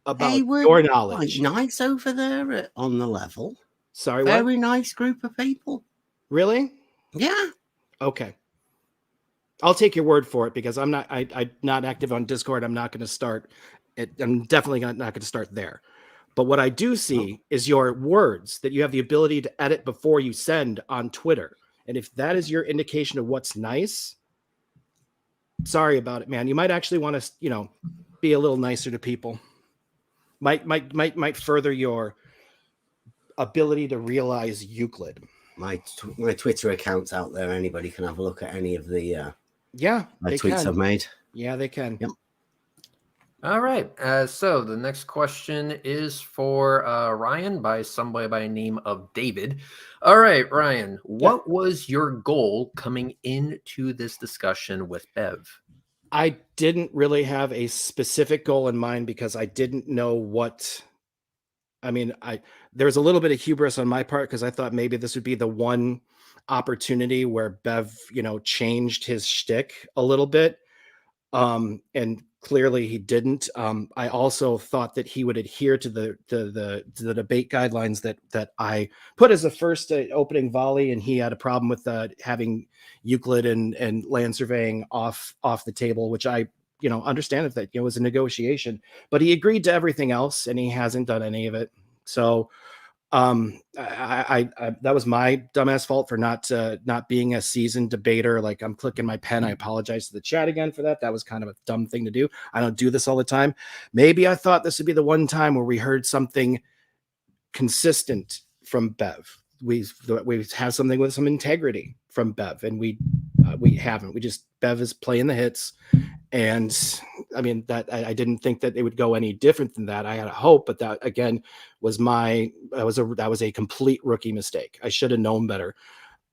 about your knowledge. Nice over there on the level. Sorry, very nice group of people. Really? Yeah. Okay. I'll take your word for it because I'm not active on Discord. I'm not going to start. I'm definitely not going to start there. But what I do see is your words that you have the ability to edit before you send on Twitter. And if that is your indication of what's nice, sorry about it, man. You might actually want to, be a little nicer to people. Might further your ability to realize Euclid. My Twitter account's out there. Anybody can have a look at any of the tweets I've made. Yeah, they can. Yep. All right. So the next question is for Ryan by somebody by the name of David. All right, Ryan, what was your goal coming into this discussion with Bev? I didn't really have a specific goal in mind because I didn't know what. I mean, there was a little bit of hubris on my part because I thought maybe this would be the one opportunity where Bev, changed his shtick a little bit. And clearly he didn't. I also thought that he would adhere to the debate guidelines that I put as a first opening volley, and he had a problem with having Euclid and land surveying off the table, which I understand if that it was a negotiation, but he agreed to everything else and he hasn't done any of it. So I that was my dumbass fault for not being a seasoned debater. Like, I'm clicking my pen. I apologize to the chat again for that. That was kind of a dumb thing to do. I don't do this all the time. Maybe I thought this would be the one time where we heard something consistent from Bev. We have something with some integrity from Bev, and we haven't. Bev is playing the hits. And I mean, that I didn't think that it would go any different than that. I had a hope, but that again was that was a complete rookie mistake. I should have known better.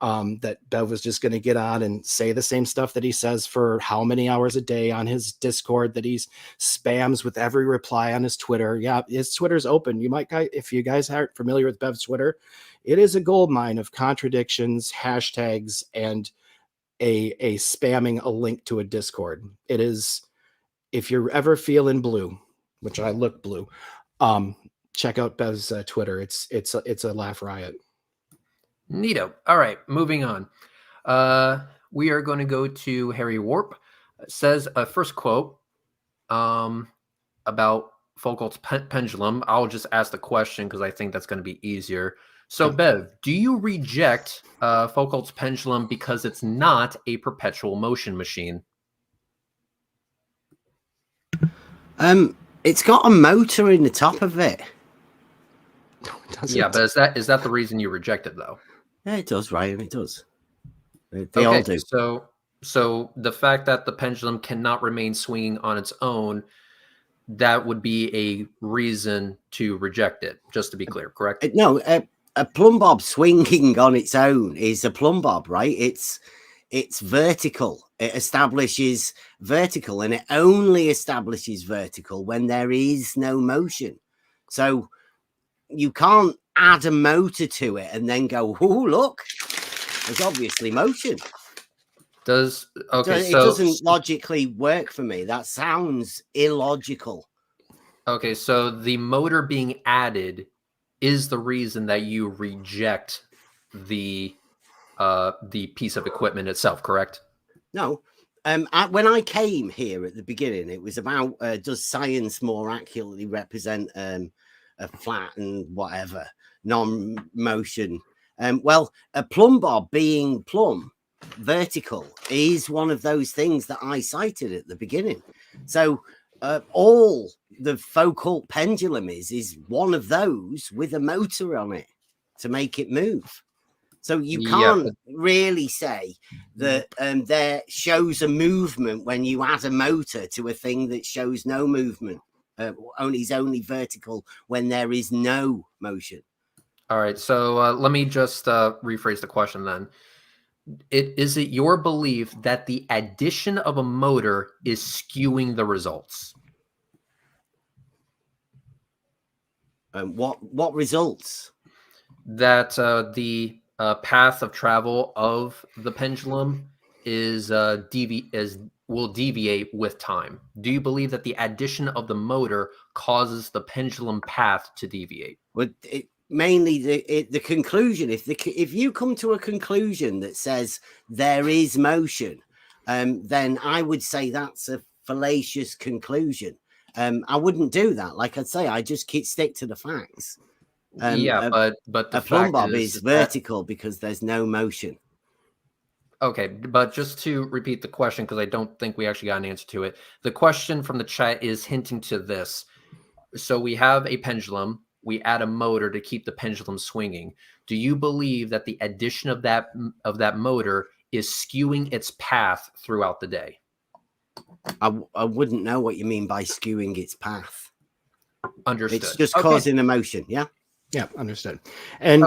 That Bev was just going to get on and say the same stuff that he says for how many hours a day on his Discord, that he's spams with every reply on his Twitter. Yeah, his Twitter's open. If you guys aren't familiar with Bev's Twitter, it is a gold mine of contradictions, hashtags, and a spamming a link to a Discord. It is, if you're ever feeling blue, which I look blue, check out Bev's Twitter. It's a laugh riot. Neato. All right, moving on. We are going to go to Harry Warp. It says a first quote about Foucault's pendulum. I'll just ask the question because I think that's going to be easier. So, Bev, do you reject Foucault's pendulum because it's not a perpetual motion machine? It's got a motor in the top of it. Yeah, but is that the reason you reject it, though? Yeah, it does, Ryan. It does. They all do. So the fact that the pendulum cannot remain swinging on its own, that would be a reason to reject it, just to be clear, correct? No, a plumb bob swinging on its own is a plumb bob, right? It's vertical. It establishes vertical, and it only establishes vertical when there is no motion. So you can't add a motor to it and then go, oh, look, there's obviously motion. It doesn't logically work for me. That sounds illogical. Okay, so the motor being added is the reason that you reject the piece of equipment itself, correct? No. When I came here at the beginning, it was about does science more accurately represent a flat and whatever non-motion? Well, a plumb bob being plumb vertical is one of those things that I cited at the beginning. So all the Foucault pendulum is one of those with a motor on it to make it move. So you can't really say that there shows a movement when you add a motor to a thing that shows no movement. Is only vertical when there is no motion. All right. So let me just rephrase the question then. Is it your belief that the addition of a motor is skewing the results? What results? That the path of travel of the pendulum will deviate with time. Do you believe that the addition of the motor causes the pendulum path to deviate? Well, mainly the conclusion. If you come to a conclusion that says there is motion, then I would say that's a fallacious conclusion. I wouldn't do that. Like I'd say, I just stick to the facts. But the a plumb bob is vertical because there's no motion. Okay, but just to repeat the question, because I don't think we actually got an answer to it. The question from the chat is hinting to this. So we have a pendulum. We add a motor to keep the pendulum swinging. Do you believe that the addition of that motor is skewing its path throughout the day? I wouldn't know what you mean by skewing its path. Understood. It's just causing a motion. Yeah. Yeah, understood. And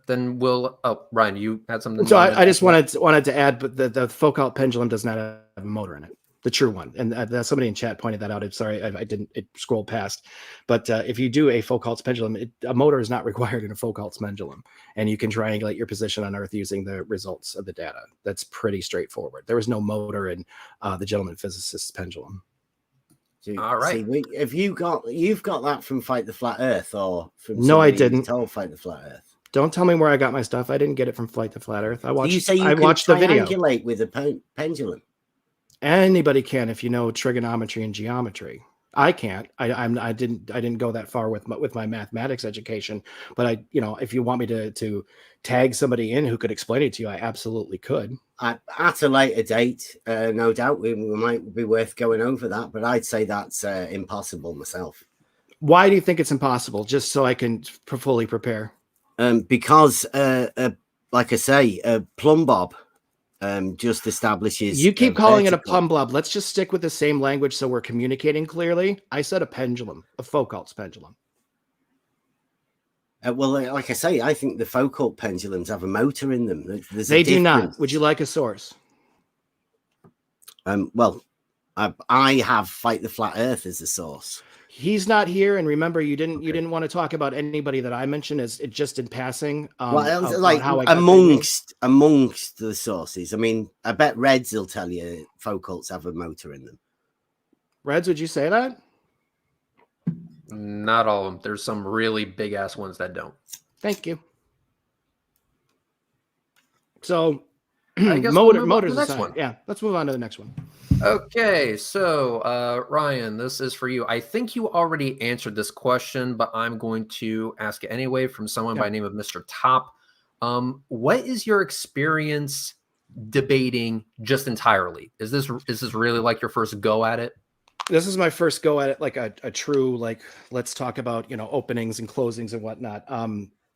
then we'll. Oh, Ryan, you had something. So I just wanted to add, but the Foucault pendulum does not have a motor in it. the true one. And somebody in chat pointed that out. I'm sorry, I didn't. It scrolled past. But if you do a Foucault's pendulum, a motor is not required in a Foucault's pendulum, and you can triangulate your position on Earth using the results of the data. That's pretty straightforward. There was no motor in the gentleman physicist's pendulum. All right. See, you've got that from Fight the Flat Earth, or from No, I didn't. Told Fight the Flat Earth. Don't tell me where I got my stuff. I didn't get it from Flight the Flat Earth. I watched. You say you I can watched the video. triangulate with a pendulum. Anybody can if you know trigonometry and geometry. I can't. I didn't go that far with my mathematics education. But if you want me to tag somebody in who could explain it to you, I absolutely could. At a later date, no doubt we might be worth going over that. But I'd say that's impossible myself. Why do you think it's impossible? Just so I can fully prepare. Because, like I say, a plumb bob just establishes. You keep calling it a plumb bob. Let's just stick with the same language so we're communicating clearly. I said a pendulum, a Foucault's pendulum. Well, like I say, I think the Foucault pendulums have a motor in them. They do not. Would you like a source? Well, I have Fight the Flat Earth as a source. He's not here, and remember, you didn't want to talk about anybody that I mentioned as just in passing. Like amongst the sources. I mean, I bet Reds will tell you Foucault's have a motor in them. Reds, would you say that? Not all of them. There's some really big ass ones that don't. Thank you. So, I guess motors. The next one. Yeah, let's move on to the next one. Okay, so Ryan, this is for you. I think you already answered this question, but I'm going to ask it anyway from someone by the name of Mr. Top. What is your experience debating just entirely? Is this really like your first go at it? This is my first go at it, like a true, like, let's talk about, openings and closings and whatnot.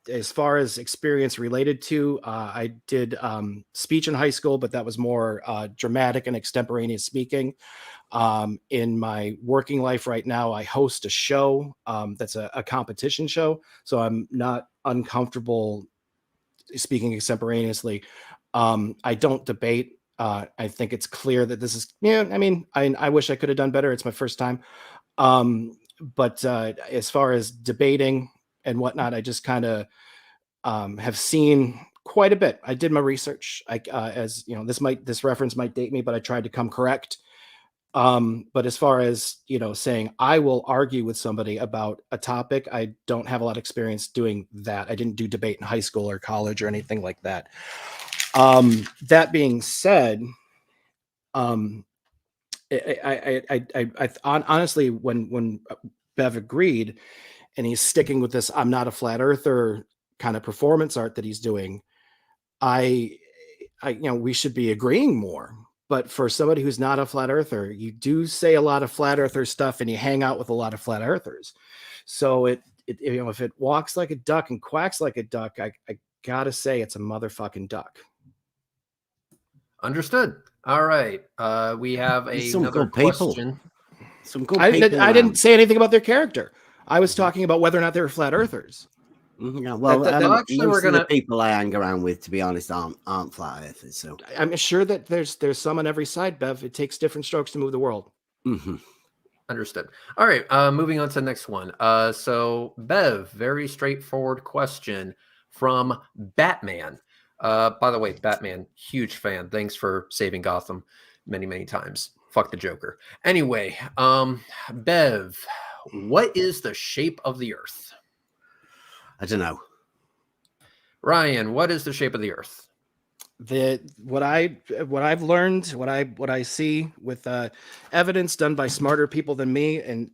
As far as experience related to, I did speech in high school, but that was more dramatic and extemporaneous speaking. In my working life right now, I host a show that's a competition show. So I'm not uncomfortable speaking extemporaneously. I don't debate. I think it's clear that this is, I wish I could have done better. It's my first time. But as far as debating and whatnot, I just kind of have seen quite a bit. I did my research. This reference might date me, but I tried to come correct. But as far as saying I will argue with somebody about a topic, I don't have a lot of experience doing that. I didn't do debate in high school or college or anything like that. That being said, I honestly, when Bev agreed, and he's sticking with this I'm not a flat earther kind of performance art that he's doing, I we should be agreeing more. But for somebody who's not a flat earther, you do say a lot of flat earther stuff and you hang out with a lot of flat earthers. So if it walks like a duck and quacks like a duck, I gotta say it's a motherfucking duck. Understood. All right. We have another question. Some good I people. I didn't say anything about their character. I was talking about whether or not they were flat earthers. Yeah, well, actually, most of the people I hang around with, to be honest, aren't flat earthers. So I'm sure that there's some on every side, Bev. It takes different strokes to move the world. Mm-hmm. Understood. All right. Moving on to the next one. So Bev, very straightforward question from Batman. By the way, Batman, huge fan. Thanks for saving Gotham many, many times. Fuck the Joker. Anyway, Bev, what is the shape of the Earth? I don't know. Ryan, what is the shape of the Earth? What I've learned, what I see with evidence done by smarter people than me, and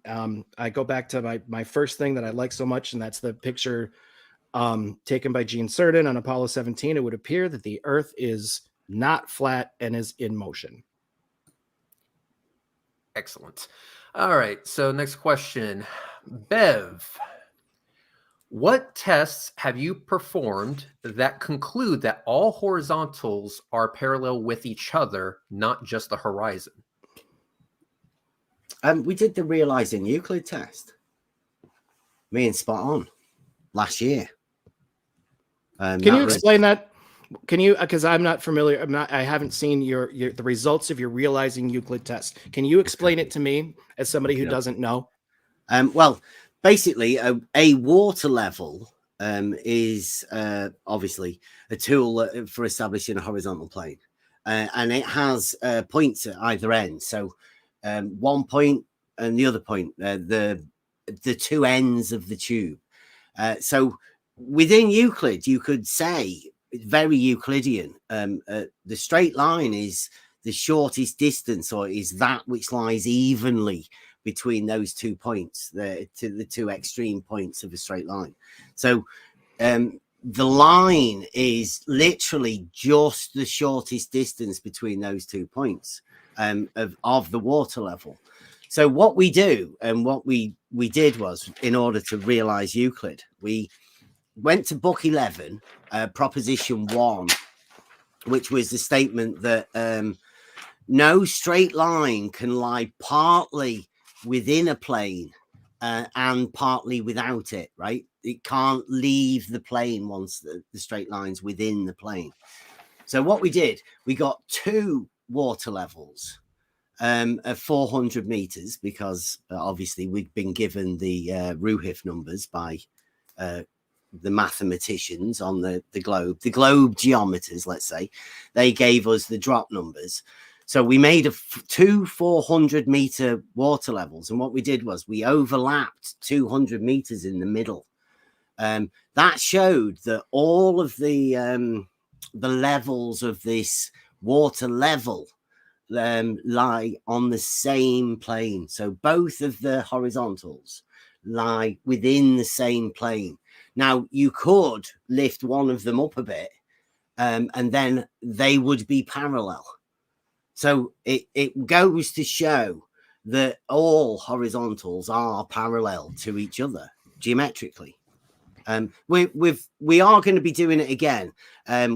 I go back to my first thing that I like so much, and that's the picture taken by Gene Cernan on Apollo 17. It would appear that the Earth is not flat and is in motion. Excellent. All right. So next question, Bev. What tests have you performed that conclude that all horizontals are parallel with each other, not just the horizon? We did the realizing Euclid test. Me and Spot On last year. Can you explain that? Can you, because I'm not familiar, I haven't seen the results of your realizing Euclid test. Can you explain it to me as somebody who doesn't know? Well, basically, a water level is obviously a tool for establishing a horizontal plane, and it has points at either end. So one point and the other point, the two ends of the tube. So within Euclid, you could say it's very Euclidean. The straight line is the shortest distance, or is that which lies evenly between those 2 points, the two extreme points of a straight line. So the line is literally just the shortest distance between those 2 points of the water level. So what we do, and what we did was, in order to realize Euclid, we went to book 11, proposition 1, which was the statement that no straight line can lie partly within a plane and partly without it, right? It can't leave the plane once the straight line's within the plane. So what we did, we got 2 water levels of 400 meters, because obviously we'd been given the Ruhif numbers by the mathematicians on the globe geometers, let's say. They gave us the drop numbers. So we made 2 400-meter water levels, and what we did was we overlapped 200 meters in the middle. That showed that all of the levels of this water level lie on the same plane. So both of the horizontals lie within the same plane. Now, you could lift one of them up a bit, and then they would be parallel. So it goes to show that all horizontals are parallel to each other geometrically. We are going to be doing it again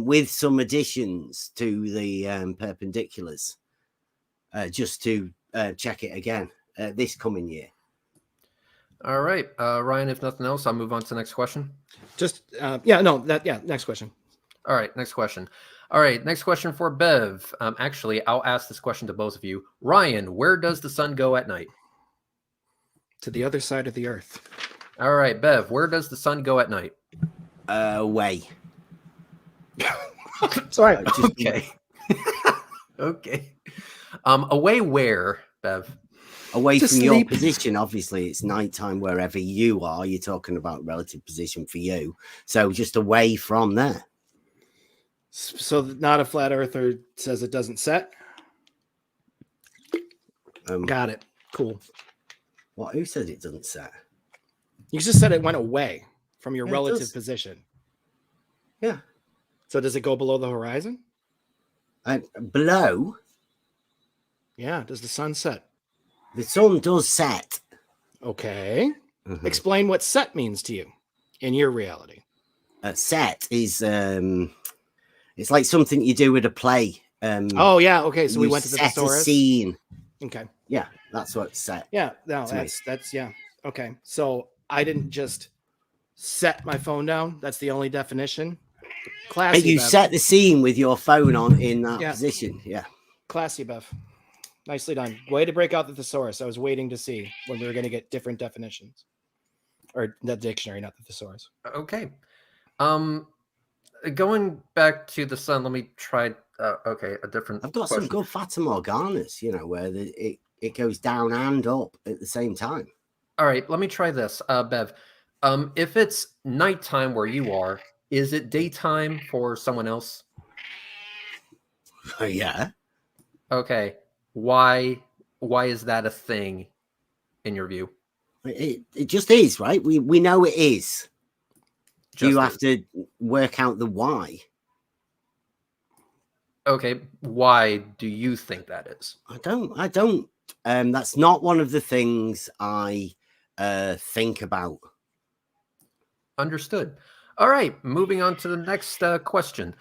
with some additions to the perpendiculars, just to check it again this coming year. All right, Ryan, if nothing else, I'll move on to the next question. Next question. All right, next question. All right, next question for Bev. Actually, I'll ask this question to both of you. Ryan, where does the sun go at night? To the other side of the earth. All right, Bev, where does the sun go at night? Away. Sorry. Okay. Okay. Away where, Bev? Away To from your sleep. position. Obviously, it's nighttime wherever you are. You're talking about relative position for you. So just away from there. So not a flat earther says it doesn't set. Got it. Cool. What? Who says it doesn't set? You just said it went away from your Yeah, it relative does. position. Yeah. So does it go below the horizon? Below, Yeah. Does the sun set? the sun does set. Okay. Explain what set means to you in your reality. Set is it's like something you do with a play. Oh yeah. Okay. So we you went to the set a thesaurus. scene. Okay. Yeah, that's what set. Yeah. No, to me. that's yeah. Okay. So I didn't just set my phone down. That's the only definition. Classy. You Bev. set the scene with your phone on in that Yeah. position. Yeah. Classy, Bev. Nicely done. Way to break out the thesaurus. I was waiting to see when we were going to get different definitions, or the dictionary, not the thesaurus. Okay. Going back to the sun, let me try. Okay, a different. I've got question. some good Fata Morganas, where it goes down and up at the same time. All right, let me try this, Bev. If it's nighttime where you are, is it daytime for someone else? Yeah. Okay. Why is that a thing in your view? It just is, right? We know it is. Just you is. have to work out the why. Okay, why do you think that is? I don't. That's not one of the things I think about. Understood. All right, moving on to the next question.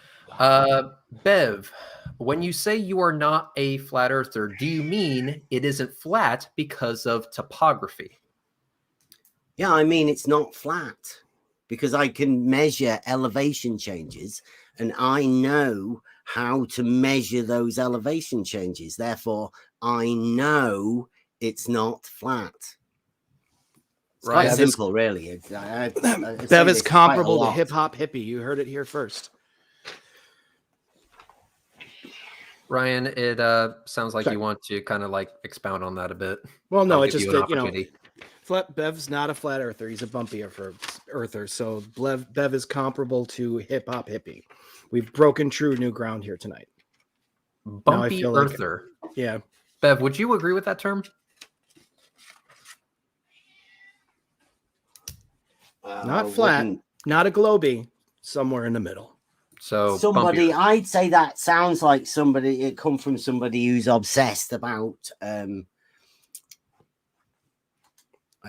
Bev, when you say you are not a flat earther, do you mean it isn't flat because of topography? Yeah, I mean, it's not flat because I can measure elevation changes and I know how to measure those elevation changes. Therefore, I know it's not flat. It's Right. quite simple, really. I Bev is comparable to hip hop hippie. You heard it here first. Ryan, it sounds like Sorry. you want to kind of like expound on that a bit. Well, no, I'll it's give just you an that, you know, opportunity. Bev's not a flat earther. He's a bumpy earther. So Bev is comparable to hip hop hippie. We've broken true new ground here tonight. Now I Bumpy feel like- earther. Yeah. Bev, would you agree with that term? Not flat, not a globey, somewhere in the middle. So Somebody, bumpy. I'd say that sounds like somebody. It come from somebody who's obsessed about, let's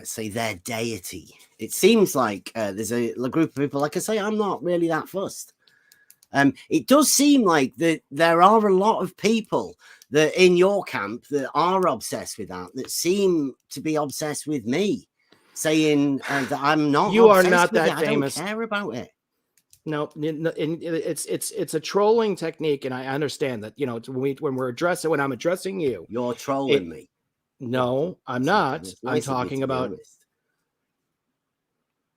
say, their deity. It seems like there's a group of people. Like I say, I'm not really that fussed. It does seem like that there are a lot of people that in your camp that are obsessed with that seem to be obsessed with me, saying that I'm not. You are obsessed not with that it. famous. I don't care about it. No, it's a trolling technique, and I understand that. You know, when I'm addressing you, You're trolling me. No, I'm not. It's I'm nice of you talking to be about. honest.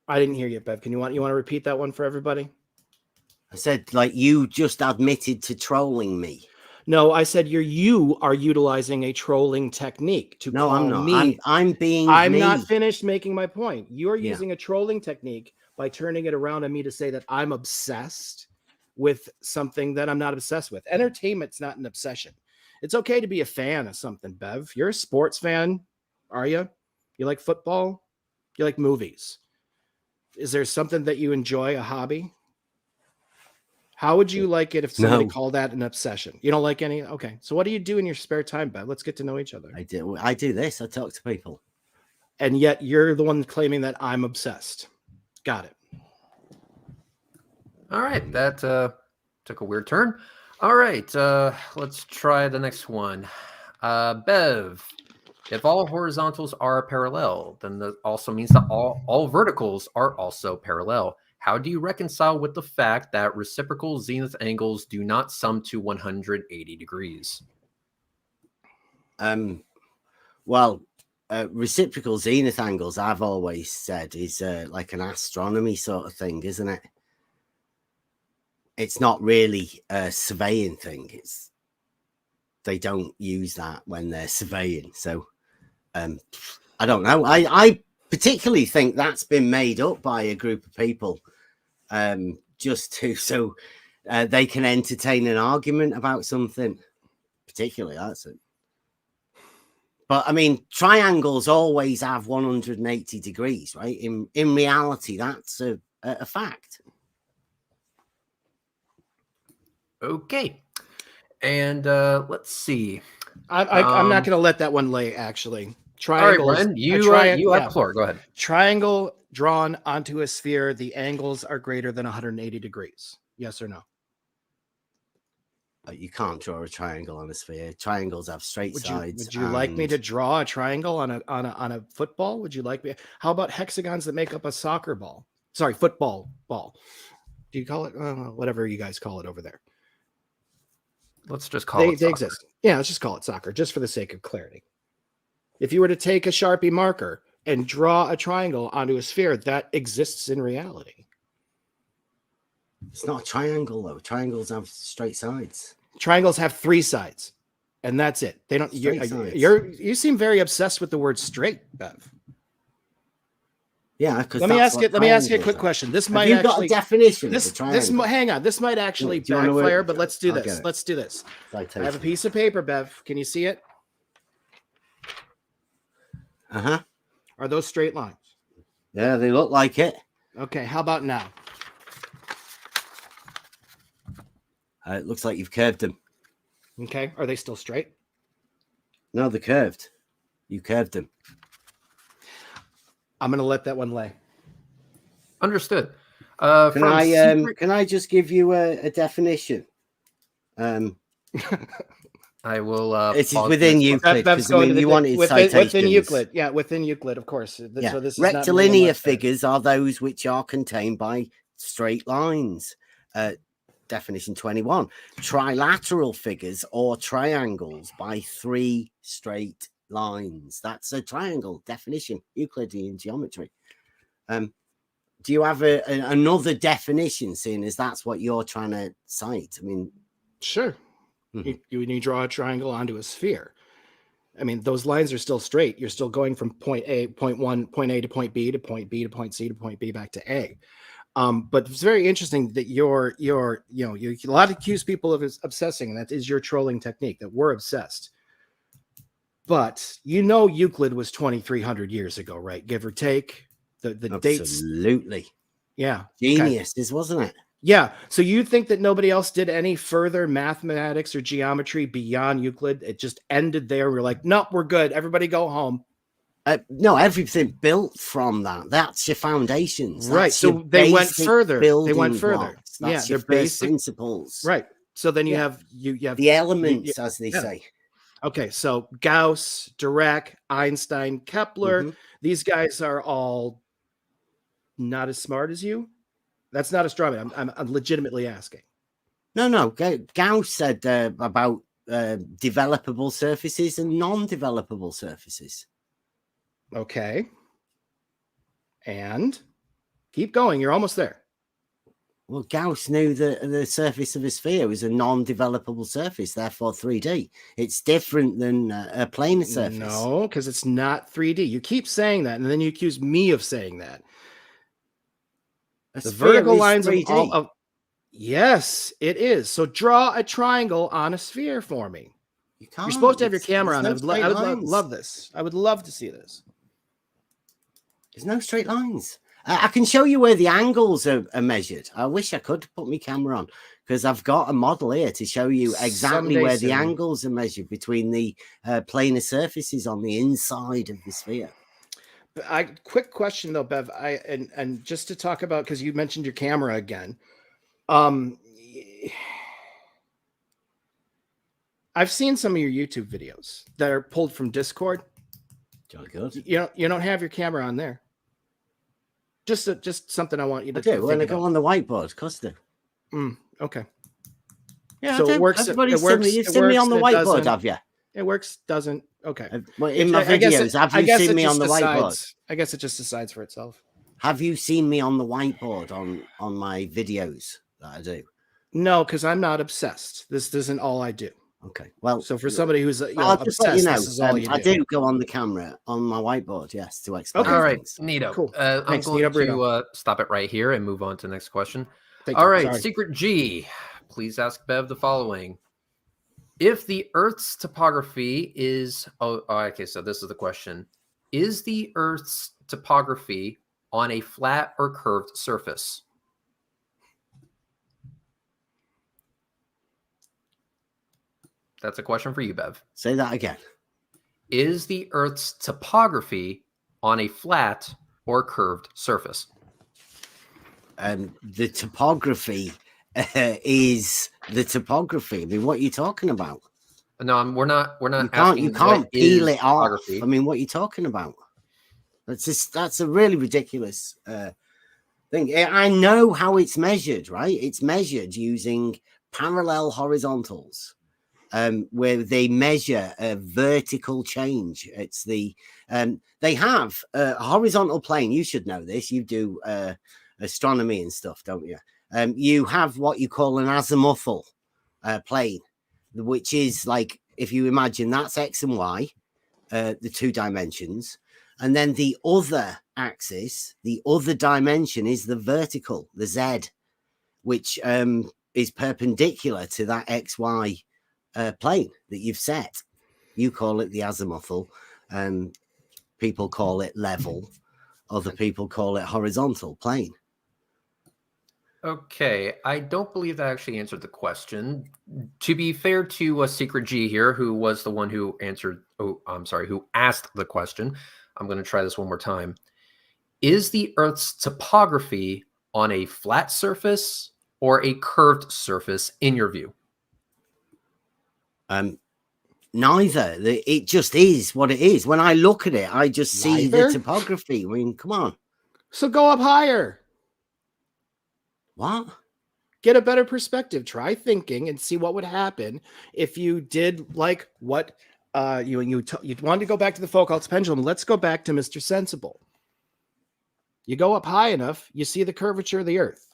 I didn't hear you, Bev. You want to repeat that one for everybody? I said, like, you just admitted to trolling me. No, I said you are utilizing a trolling technique to No, call I'm not. me. I'm being I'm me. not finished making my point. You are Yeah. using a trolling technique by turning it around on me to say that I'm obsessed with something that I'm not obsessed with. Entertainment's not an obsession. It's okay to be a fan of something, Bev. You're a sports fan, are you? You like football? You like movies? Is there something that you enjoy, a hobby? How would you like it if somebody called that an obsession? You don't like any? Okay. So what do you do in your spare time, Bev? Let's get to know each other. I do this. I talk to people. And yet you're the one claiming that I'm obsessed. Got it. All right, that took a weird turn. All right, let's try the next one. Bev, if all horizontals are parallel, then that also means that all verticals are also parallel. How do you reconcile with the fact that reciprocal zenith angles do not sum to 180 degrees? Well, reciprocal zenith angles, I've always said, is like an astronomy sort of thing, isn't it? It's not really a surveying thing. They don't use that when they're surveying. So I don't know. I particularly think that's been made up by a group of people just so they can entertain an argument about something. Particularly, that's it. But I mean, triangles always have 180 degrees, right? In reality, that's a fact. Okay, and let's see. I'm not going to let that one lay. Actually, triangles. All right, Ryan, you have the floor. Go ahead. Triangle drawn onto a sphere. The angles are greater than 180 degrees. Yes or no? You can't draw a triangle on a sphere. Triangles have straight sides. Would you like me to draw a triangle on a football? Would you like me? How about hexagons that make up a soccer ball? Sorry, football ball. Do you call it whatever you guys call it over there? Let's just call it. They exist. Yeah, let's just call it soccer, just for the sake of clarity. If you were to take a Sharpie marker and draw a triangle onto a sphere, that exists in reality. It's not a triangle, though. Triangles have straight sides. Triangles have three sides, and that's it. They don't. You seem very obsessed with the word straight, Bev. Yeah, because let me ask you a quick question. This might have you got a definition. Hang on. This might actually backfire, but let's do this. Let's do this. I have a piece of paper, Bev. Can you see it? Are those straight lines? Yeah, they look like it. Okay. How about now? It looks like you've curved them. Okay. Are they still straight? No, they're curved. You curved them. I'm going to let that one lay. Understood. Can I just give you a definition? I will. It is within Euclid. You wanted citations. Within Euclid. Yeah, within Euclid, of course. Yeah. So this is rectilinear figures are those which are contained by straight lines. definition 21. Trilateral figures or triangles by 3 straight lines. That's a triangle definition, Euclidean geometry. Do you have another definition, seeing as that's what you're trying to cite? I mean, Sure. When you draw a triangle onto a sphere, I mean, those lines are still straight. You're still going from point A to point B to point B to point C to point B back to A. But it's very interesting that you a lot of accuse people of obsessing, and that is your trolling technique, that we're obsessed. But Euclid was 2,300 years ago, right? Give or take the dates. Absolutely. Yeah. Genius, wasn't it? Yeah. So you think that nobody else did any further mathematics or geometry beyond Euclid? It just ended there. We're like, nope, we're good. Everybody go home. No, everything built from that. That's your foundations. That's right. So they went further. They went further. Blocks. That's your basic principles. Right. So then you have the elements, as they say. Okay. So Gauss, Dirac, Einstein, Kepler. These guys are all not as smart as you. That's not astronomy. I'm legitimately asking. No. Gauss said about developable surfaces and non-developable surfaces. Okay. And keep going. You're almost there. Well, Gauss knew that the surface of a sphere was a non-developable surface, therefore 3D. It's different than a planar surface. No, because it's not 3D. You keep saying that, and then you accuse me of saying that. The vertical lines of yes, it is. So draw a triangle on a sphere for me. You're supposed to have your camera on. I would love this. I would love to see this. There's no straight lines. I can show you where the angles are measured. I wish I could put my camera on, because I've got a model here to show you exactly where the angles are measured between the planar surfaces on the inside of the sphere. Quick question though, Bev. And just to talk about, because you mentioned your camera again. I've seen some of your YouTube videos that are pulled from Discord. Jolly good. You don't have your camera on there. Just something I want you to do. When I go on the whiteboard, of course I do. Okay. Yeah, so it works. You've seen me on the whiteboard, have you? It works, doesn't. Okay. Well, in my videos, have you seen me on the whiteboard? I guess it just decides for itself. Have you seen me on the whiteboard on my videos that I do? No, because I'm not obsessed. This isn't all I do. Okay. Well, so for somebody who's obsessed, this is all you do. I do go on the camera on my whiteboard, yes, to explain. Okay. All right, things. Neato. Cool. I'm going to stop it right here and move on to the next question. All right, Secret G, please ask Bev the following. If the Earth's topography is... okay, so this is the question. Is the Earth's topography on a flat or curved surface? That's a question for you, Bev. Say that again. Is the Earth's topography on a flat or curved surface? The topography is the topography. I mean, what are you talking about? No, we're not. You can't peel it off. I mean, what are you talking about? That's a really ridiculous thing. I know how it's measured, right? It's measured using parallel horizontals, where they measure a vertical change. It's they have a horizontal plane. You should know this. You do astronomy and stuff, don't you? You have what you call an azimuthal plane, which is like, if you imagine that's X and Y, the 2 dimensions, and then the other axis, the other dimension is the vertical, the Z, which is perpendicular to that XY plane that you've set. You call it the azimuthal, people call it level, other people call it horizontal plane. Okay, I don't believe that actually answered the question. To be fair to Secret G here, who was the one who answered, who asked the question, I'm going to try this one more time. Is the Earth's topography on a flat surface or a curved surface in your view? Neither. It just is what it is. When I look at it, I just see the topography. I mean, come on. So go up higher. What? get a better perspective. Try thinking and see what would happen if you did like what you wanted to go back to the Foucault's pendulum. Let's go back to Mr. Sensible. You go up high enough, you see the curvature of the Earth.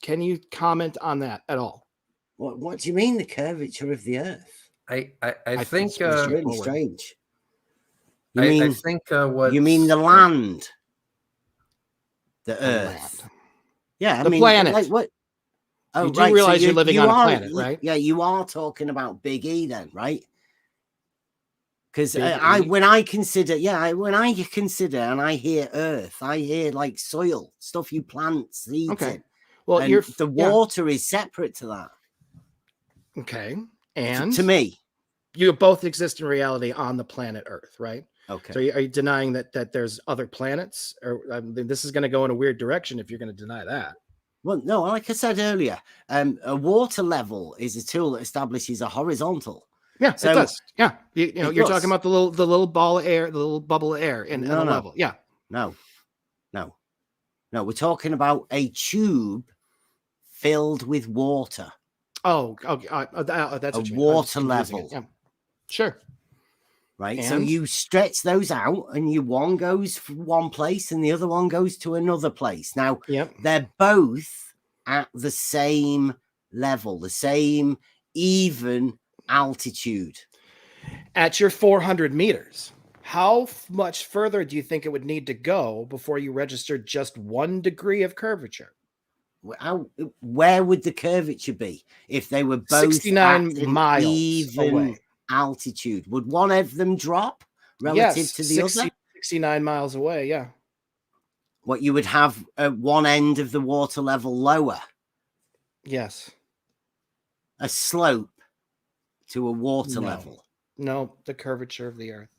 Can you comment on that at all? What do you mean, the curvature of the Earth? I think think It's really strange. You I mean think what you mean the land, the Earth? Land. Yeah, I The mean, planet. like what? Oh, You do realize you're living on a planet, right? Yeah, you are talking about Big E then, right? Because Big E? when I consider and I hear Earth, I hear like soil, stuff you plant seeds Okay. in. Well, And the water is separate to that. Okay. And to me, you both exist in reality on the planet Earth, right? Okay. So are you denying that there's other planets? Or this is going to go in a weird direction if you're going to deny that. Well, no, like I said earlier, a water level is a tool that establishes a horizontal. Yeah, So, it does. Yeah, you're talking about the little ball of air, the little bubble of air in a level. Yeah. No. We're talking about a tube filled with water. Oh, okay. That's a what water level. Yeah. Sure. Right. And so you stretch those out, and one goes from one place, and the other one goes to another place. Now, they're both at the same level, the same even altitude. At your 400 meters, how much further do you think it would need to go before you registered just 1 degree of curvature? Where would the curvature be if they were both 69 miles even away? Altitude? Would one of them drop relative to the other? 69 miles away, yeah. What you would have at one end of the water level lower? Yes. A slope to a water level? No, the curvature of the Earth.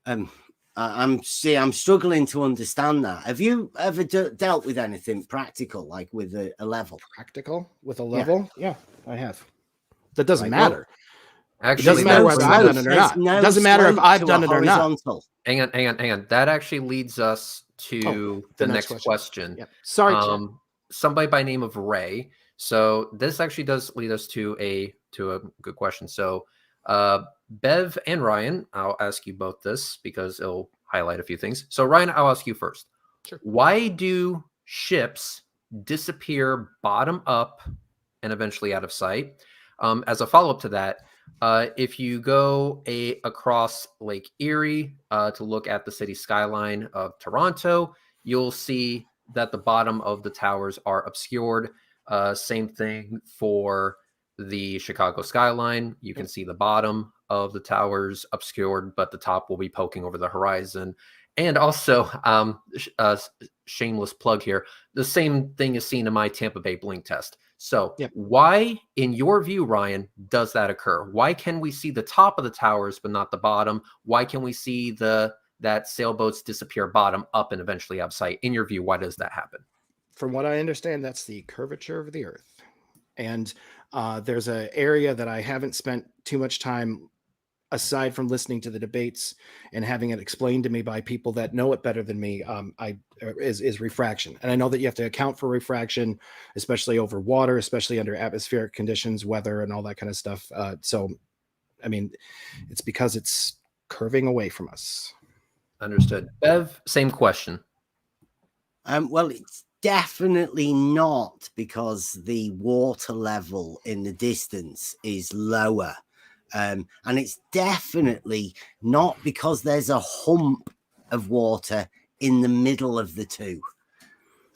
I'm struggling to understand that. Have you ever dealt with anything practical, like with a level? Practical with a level? Yeah, I have. That doesn't Right, matter. Actually, it doesn't matter whether I've done it or not. It doesn't matter if I've done it or not. Hang on. That actually leads us to the next question. Yep. Sorry, somebody by name of Ray. So this actually does lead us to a good question. So Bev and Ryan, I'll ask you both this because it'll highlight a few things. So Ryan, I'll ask you first. Sure. Why do ships disappear bottom up and eventually out of sight? As a follow-up to that, if you go across Lake Erie to look at the city skyline of Toronto, you'll see that the bottom of the towers are obscured. Same thing for the Chicago skyline. You can see the bottom of the towers obscured, but the top will be poking over the horizon. And also, shameless plug here, the same thing is seen in my Tampa Bay blink test. So why, in your view, Ryan, does that occur? Why can we see the top of the towers but not the bottom? Why can we see that sailboats disappear bottom up and eventually out of sight? In your view, why does that happen? From what I understand, that's the curvature of the Earth. And there's an area that I haven't spent too much time, aside from listening to the debates and having it explained to me by people that know it better than me, is refraction. And I know that you have to account for refraction, especially over water, especially under atmospheric conditions, weather, and all that kind of stuff. So, I mean, it's because it's curving away from us. Understood. Bev, same question. Well, it's definitely not because the water level in the distance is lower. And it's definitely not because there's a hump of water in the middle of the two.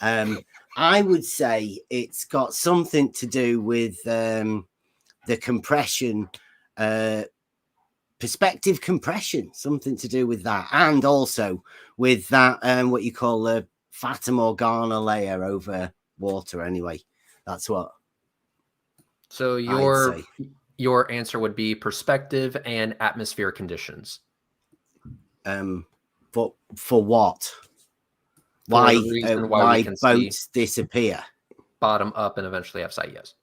I would say it's got something to do with the compression, perspective compression, something to do with that. And also with that, what you call the Fata Morgana layer over water anyway. That's what. So your answer would be perspective and atmospheric conditions. But for what? Why boats disappear? Bottom up and eventually upside, yes.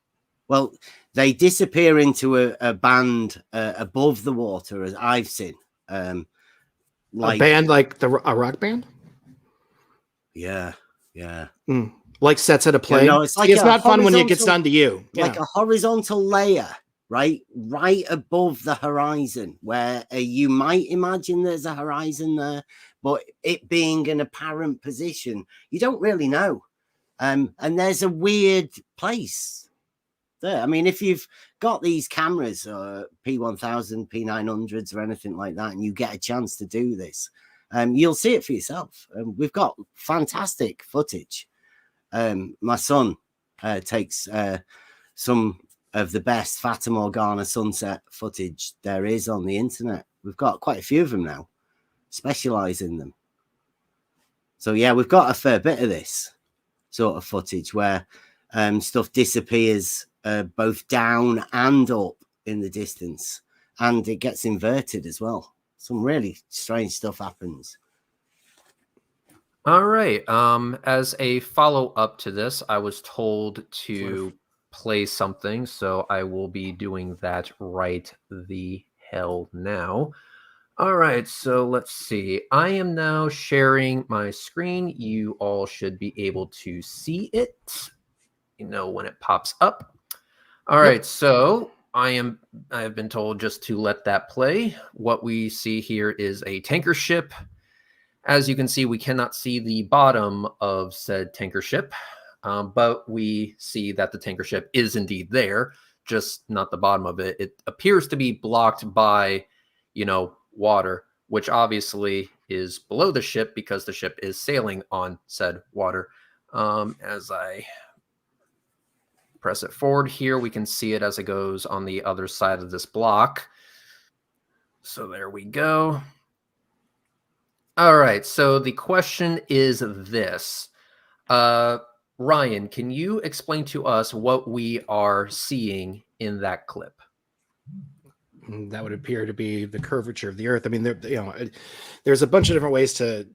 Well, they disappear into a band above the water, as I've seen. A band like a rock band? Yeah. Like sets at a plane. No, it's like it's not fun when it gets done to you. Like a horizontal layer, right above the horizon, where you might imagine there's a horizon there, but it being an apparent position, you don't really know. And there's a weird place there. I mean, if you've got these cameras, P1000, P900s, or anything like that, and you get a chance to do this, you'll see it for yourself. We've got fantastic footage. My son takes some of the best Fata Morgana sunset footage there is on the internet. We've got quite a few of them now, specialize in them. So yeah, we've got a fair bit of this sort of footage where stuff disappears both down and up in the distance, and it gets inverted as well. Some really strange stuff happens. All right. As a follow-up to this, I was told to play something, so I will be doing that right the hell now. All right, so let's see. I am now sharing my screen. You all should be able to see it, when it pops up. All right, so I have been told just to let that play. What we see here is a tanker ship. As you can see, we cannot see the bottom of said tanker ship, but we see that the tanker ship is indeed there, just not the bottom of it. It appears to be blocked by, water, which obviously is below the ship because the ship is sailing on said water. As I press it forward here, we can see it as it goes on the other side of this block. So there we go. All right, so the question is this. Ryan, can you explain to us what we are seeing in that clip? That would appear to be the curvature of the Earth. I mean, there's a bunch of different ways to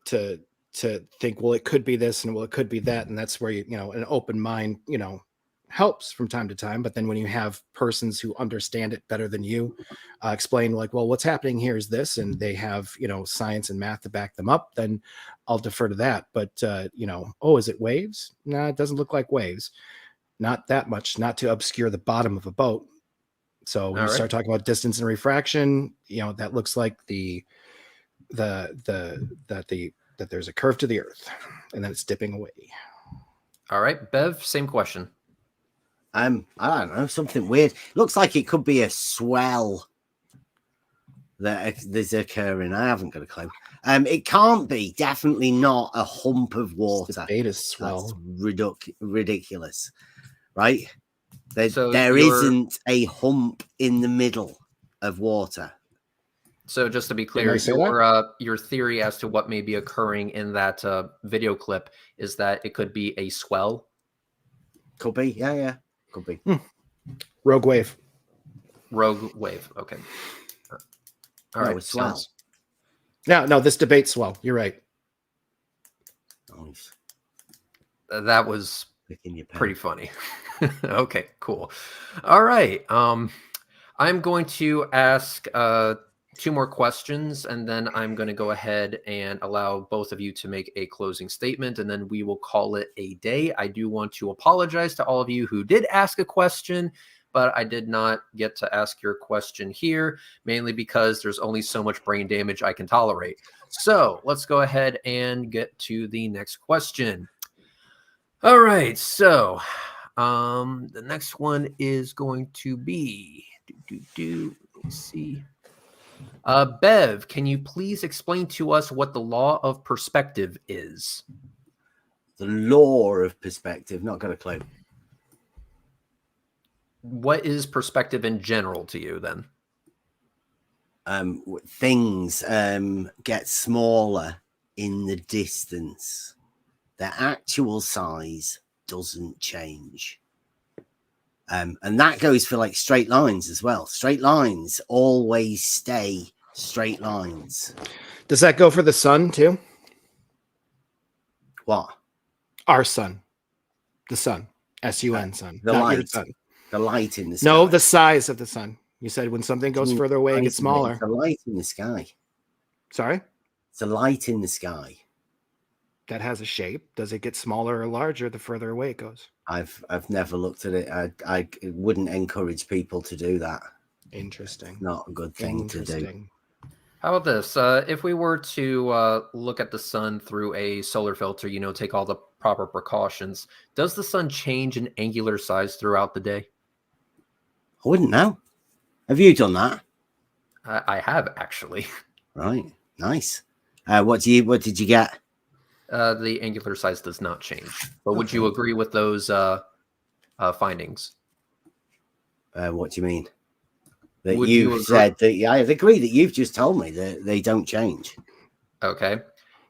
think, well, it could be this and well, it could be that. And that's where, an open mind, helps from time to time. But then when you have persons who understand it better than you, explain like, well, what's happening here is this, and they have, science and math to back them up, then I'll defer to that. But, is it waves? No, it doesn't look like waves. Not that much, not to obscure the bottom of a boat. So when you start talking about distance and refraction, that looks like that there's a curve to the Earth, and then it's dipping away. All right, Bev, same question. I don't know, something weird. Looks like it could be a swell that is occurring. I haven't got a clue. It can't be. Definitely not a hump of water. The beta swell. That's ridiculous, right? There isn't a hump in the middle of water. So just to be clear, your theory as to what may be occurring in that video clip is that it could be a swell? Could be, yeah. Could be. Rogue wave. Rogue wave, okay. All right, swell. No, this debate swell. You're right. Nice. That was pretty funny. Okay, cool. All right. I'm going to ask 2 more questions, and then I'm going to go ahead and allow both of you to make a closing statement, and then we will call it a day. I do want to apologize to all of you who did ask a question, but I did not get to ask your question here, mainly because there's only so much brain damage I can tolerate. So let's go ahead and get to the next question. All right, so the next one is going to be, let's see. Bev, can you please explain to us what the law of perspective is? The law of perspective, not got a clue. What is perspective in general to you then? Things get smaller in the distance. Their actual size doesn't change. And that goes for like straight lines as well. Straight lines always stay straight lines. Does that go for the sun too? What? Our sun. The sun. S-U-N, sun. The Not light. your sun. The light in the sky. No, the size of the sun. You said when something goes further away, it gets smaller. It's a light in the sky. Sorry? It's a light in the sky. that has a shape, does it get smaller or larger the further away it goes? I've never looked at it. I wouldn't encourage people to do that. Interesting. Not a good thing to do. How about this? If we were to look at the sun through a solar filter, take all the proper precautions, does the sun change in angular size throughout the day? I wouldn't know. Have you done that? I have, actually. Right. Nice. What did you get? The angular size does not change. But would you agree with those findings? What do you mean? That Would you you said that? Yeah, I agree that you've just told me that they don't change. Okay.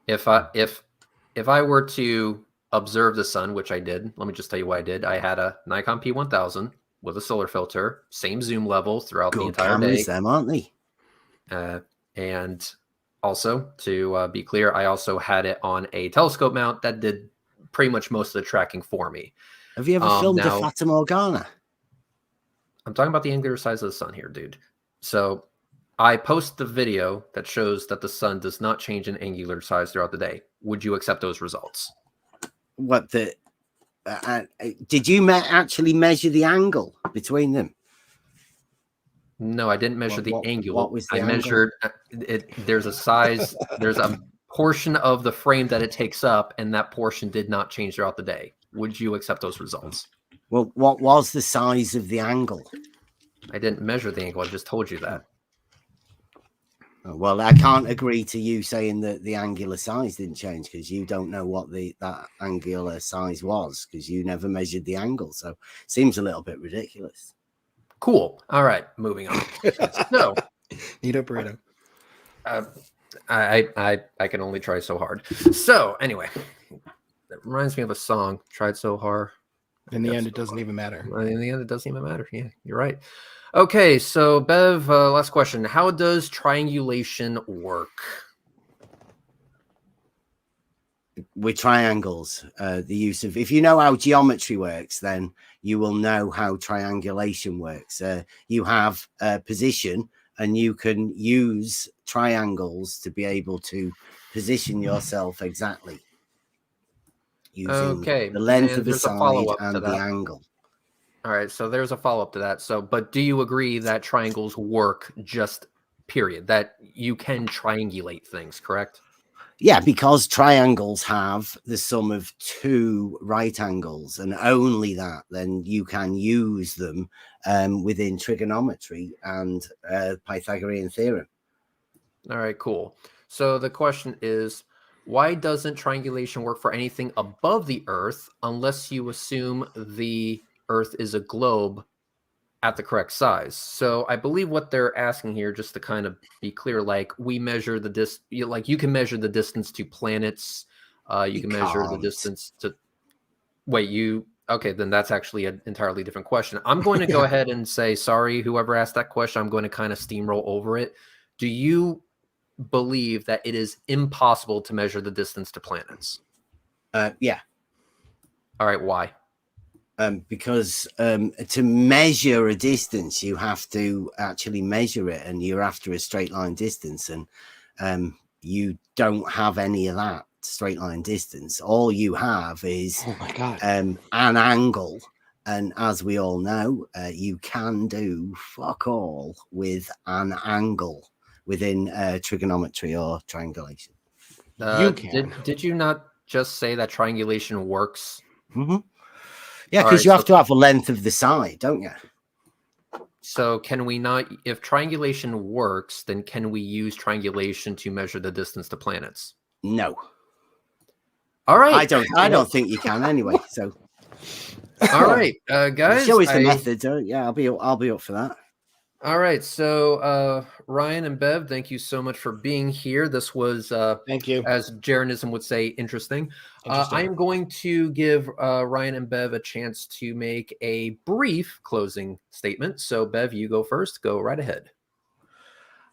If I were to observe the sun, which I did, let me just tell you what I did. I had a Nikon P1000 with a solar filter, same zoom level throughout the Good entire cameras, day. them, aren't they? And also, to be clear, I also had it on a telescope mount that did pretty much most of the tracking for me. Have you ever filmed a now, Fata Morgana? I'm talking about the angular size of the sun here, dude. So I post the video that shows that the sun does not change in angular size throughout the day. Would you accept those results? What the? Did you actually measure the angle between them? No, I didn't measure the angle. What was the I angle? measured it. There's a size. There's a portion of the frame that it takes up, and that portion did not change throughout the day. Would you accept those results? Well, what was the size of the angle? I didn't measure the angle. I just told you that. Well, I can't agree to you saying that the angular size didn't change because you don't know what that angular size was because you never measured the angle. So it seems a little bit ridiculous. Cool. All right, moving on. So, Nito burrito. I can only try so hard. So anyway, that reminds me of a song. Tried so hard. In the end, it doesn't even matter. In the end, it doesn't even matter. Yeah, you're right. Okay, so Bev, last question. How does triangulation work? With triangles, the use of, if you know how geometry works, then you will know how triangulation works. You have a position and you can use triangles to be able to position yourself exactly using the length of the side and the angle. All right, so there's a follow-up to that. So, but do you agree that triangles work just period, that you can triangulate things, correct? Yeah, because triangles have the sum of two right angles and only that, then you can use them within trigonometry and Pythagorean theorem. All right, cool. So the question is, why doesn't triangulation work for anything above the Earth unless you assume the Earth is a globe at the correct size? So I believe what they're asking here, just to kind of be clear, like we measure the like you can measure the distance to planets. You can measure the distance to. Okay, then that's actually an entirely different question. I'm going to go ahead and say sorry, whoever asked that question. I'm going to kind of steamroll over it. Do you believe that it is impossible to measure the distance to planets? Yeah. All right, why? Because to measure a distance, you have to actually measure it, and you're after a straight line distance, and you don't have any of that straight line distance. All you have is an angle, and as we all know, you can do fuck all with an angle within trigonometry or triangulation. You can. Did you not just say that triangulation works? Mm-hmm. Yeah, because you have to have a length of the side, don't you? So can we not, if triangulation works, then can we use triangulation to measure the distance to planets? No. All right. I don't think you can anyway. So. All right, guys. Show us the method. Yeah, I'll be up for that. All right, so Ryan and Bev, thank you so much for being here. This was, thank you, as Jaronism would say, interesting. I am going to give Ryan and Bev a chance to make a brief closing statement. So, Bev, you go first. Go right ahead.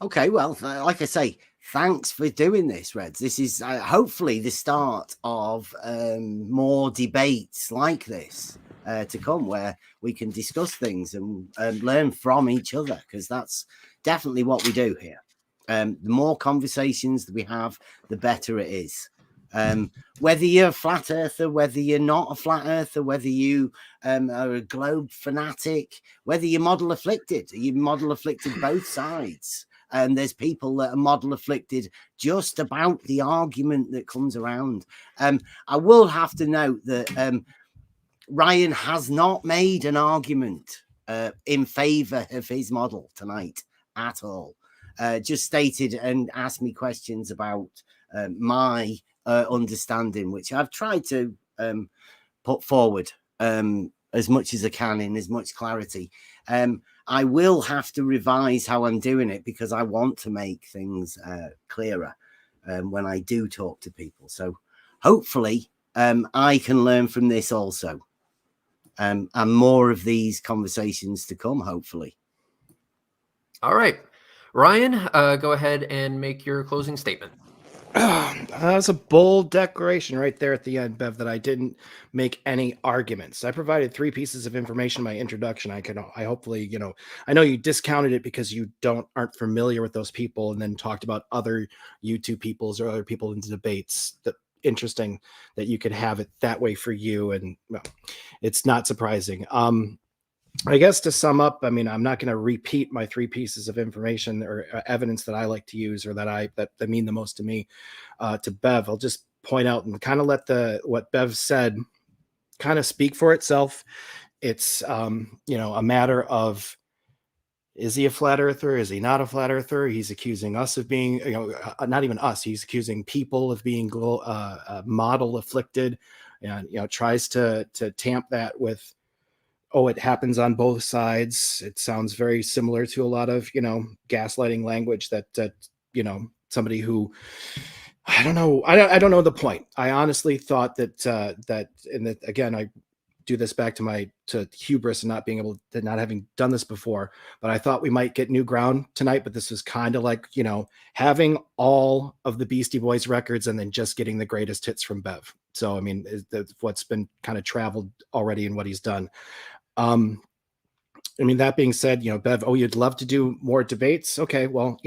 Okay, well, like I say, thanks for doing this, Reds. This is hopefully the start of more debates like this to come, where we can discuss things and learn from each other, because that's definitely what we do here. The more conversations that we have, the better it is. Whether you're a flat earther, whether you're not a flat earther, whether you are a globe fanatic, whether you're model afflicted, you model afflicted both sides. And there's people that are model afflicted just about the argument that comes around. I will have to note that Ryan has not made an argument in favor of his model tonight at all. Just stated and asked me questions about my understanding, which I've tried to put forward as much as I can in as much clarity. I will have to revise how I'm doing it because I want to make things clearer when I do talk to people. So hopefully I can learn from this also. And more of these conversations to come, hopefully. All right. Ryan, go ahead and make your closing statement. That's a bold declaration right there at the end, Bev, that I didn't make any arguments. I provided 3 pieces of information in my introduction. I hopefully, I know you discounted it because you aren't familiar with those people, and then talked about other YouTube peoples or other people into debates. That interesting that you could have it that way for you, and well, it's not surprising. I guess to sum up, I mean, I'm not going to repeat my 3 pieces of information or evidence that I like to use or that mean the most to me to Bev. I'll just point out and kind of let what Bev said kind of speak for itself. It's, a matter of, is he a flat earther? Is he not a flat earther? He's accusing us of being, not even us. He's accusing people of being model afflicted, and, tries to tamp that with, oh, it happens on both sides. It sounds very similar to a lot of, gaslighting language that somebody who, I don't know. I don't know the point. I honestly thought that, again, I do this back to hubris and not having done this before, but I thought we might get new ground tonight, but this was kind of like, having all of the Beastie Boys records and then just getting the greatest hits from Bev. So, I mean, what's been kind of traveled already in what he's done. That being said, Bev, you'd love to do more debates. Okay. Well,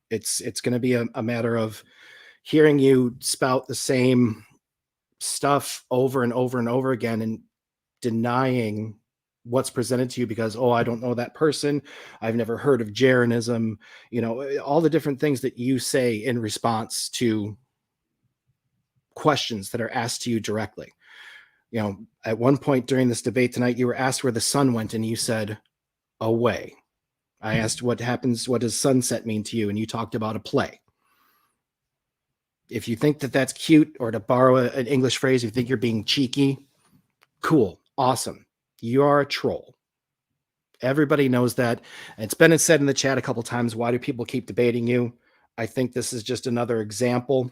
it's going to be a matter of hearing you spout the same stuff over and over and over again and denying what's presented to you because, I don't know that person. I've never heard of Jeranism, all the different things that you say in response to questions that are asked to you directly. At one point during this debate tonight, you were asked where the sun went, and you said, away. I asked what does sunset mean to you? And you talked about a play. If you think that that's cute, or to borrow an English phrase, you think you're being cheeky, cool, awesome. You are a troll. Everybody knows that. It's been said in the chat a couple times, why do people keep debating you? I think this is just another example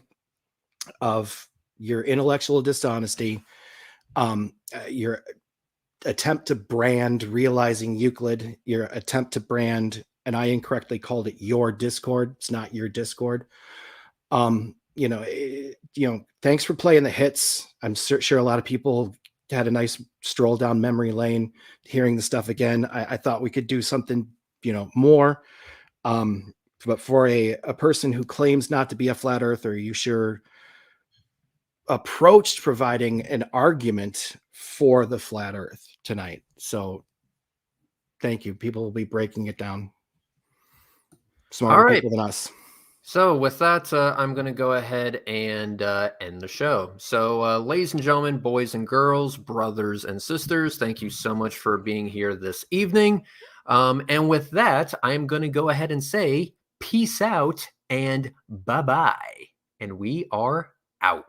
of your intellectual dishonesty. Your attempt to brand Realizing Euclid, your attempt to brand, and I incorrectly called it your Discord. It's not your Discord. Thanks for playing the hits. I'm sure a lot of people had a nice stroll down memory lane, hearing the stuff again. I thought we could do something, more. But for a person who claims not to be a flat earther, you sure approached providing an argument for the flat earth tonight. So thank you. People will be breaking it down. Smarter people than us. So with that, I'm going to go ahead and end the show. So ladies and gentlemen, boys and girls, brothers and sisters, thank you so much for being here this evening. And with that, I'm going to go ahead and say peace out and bye-bye. And we are out.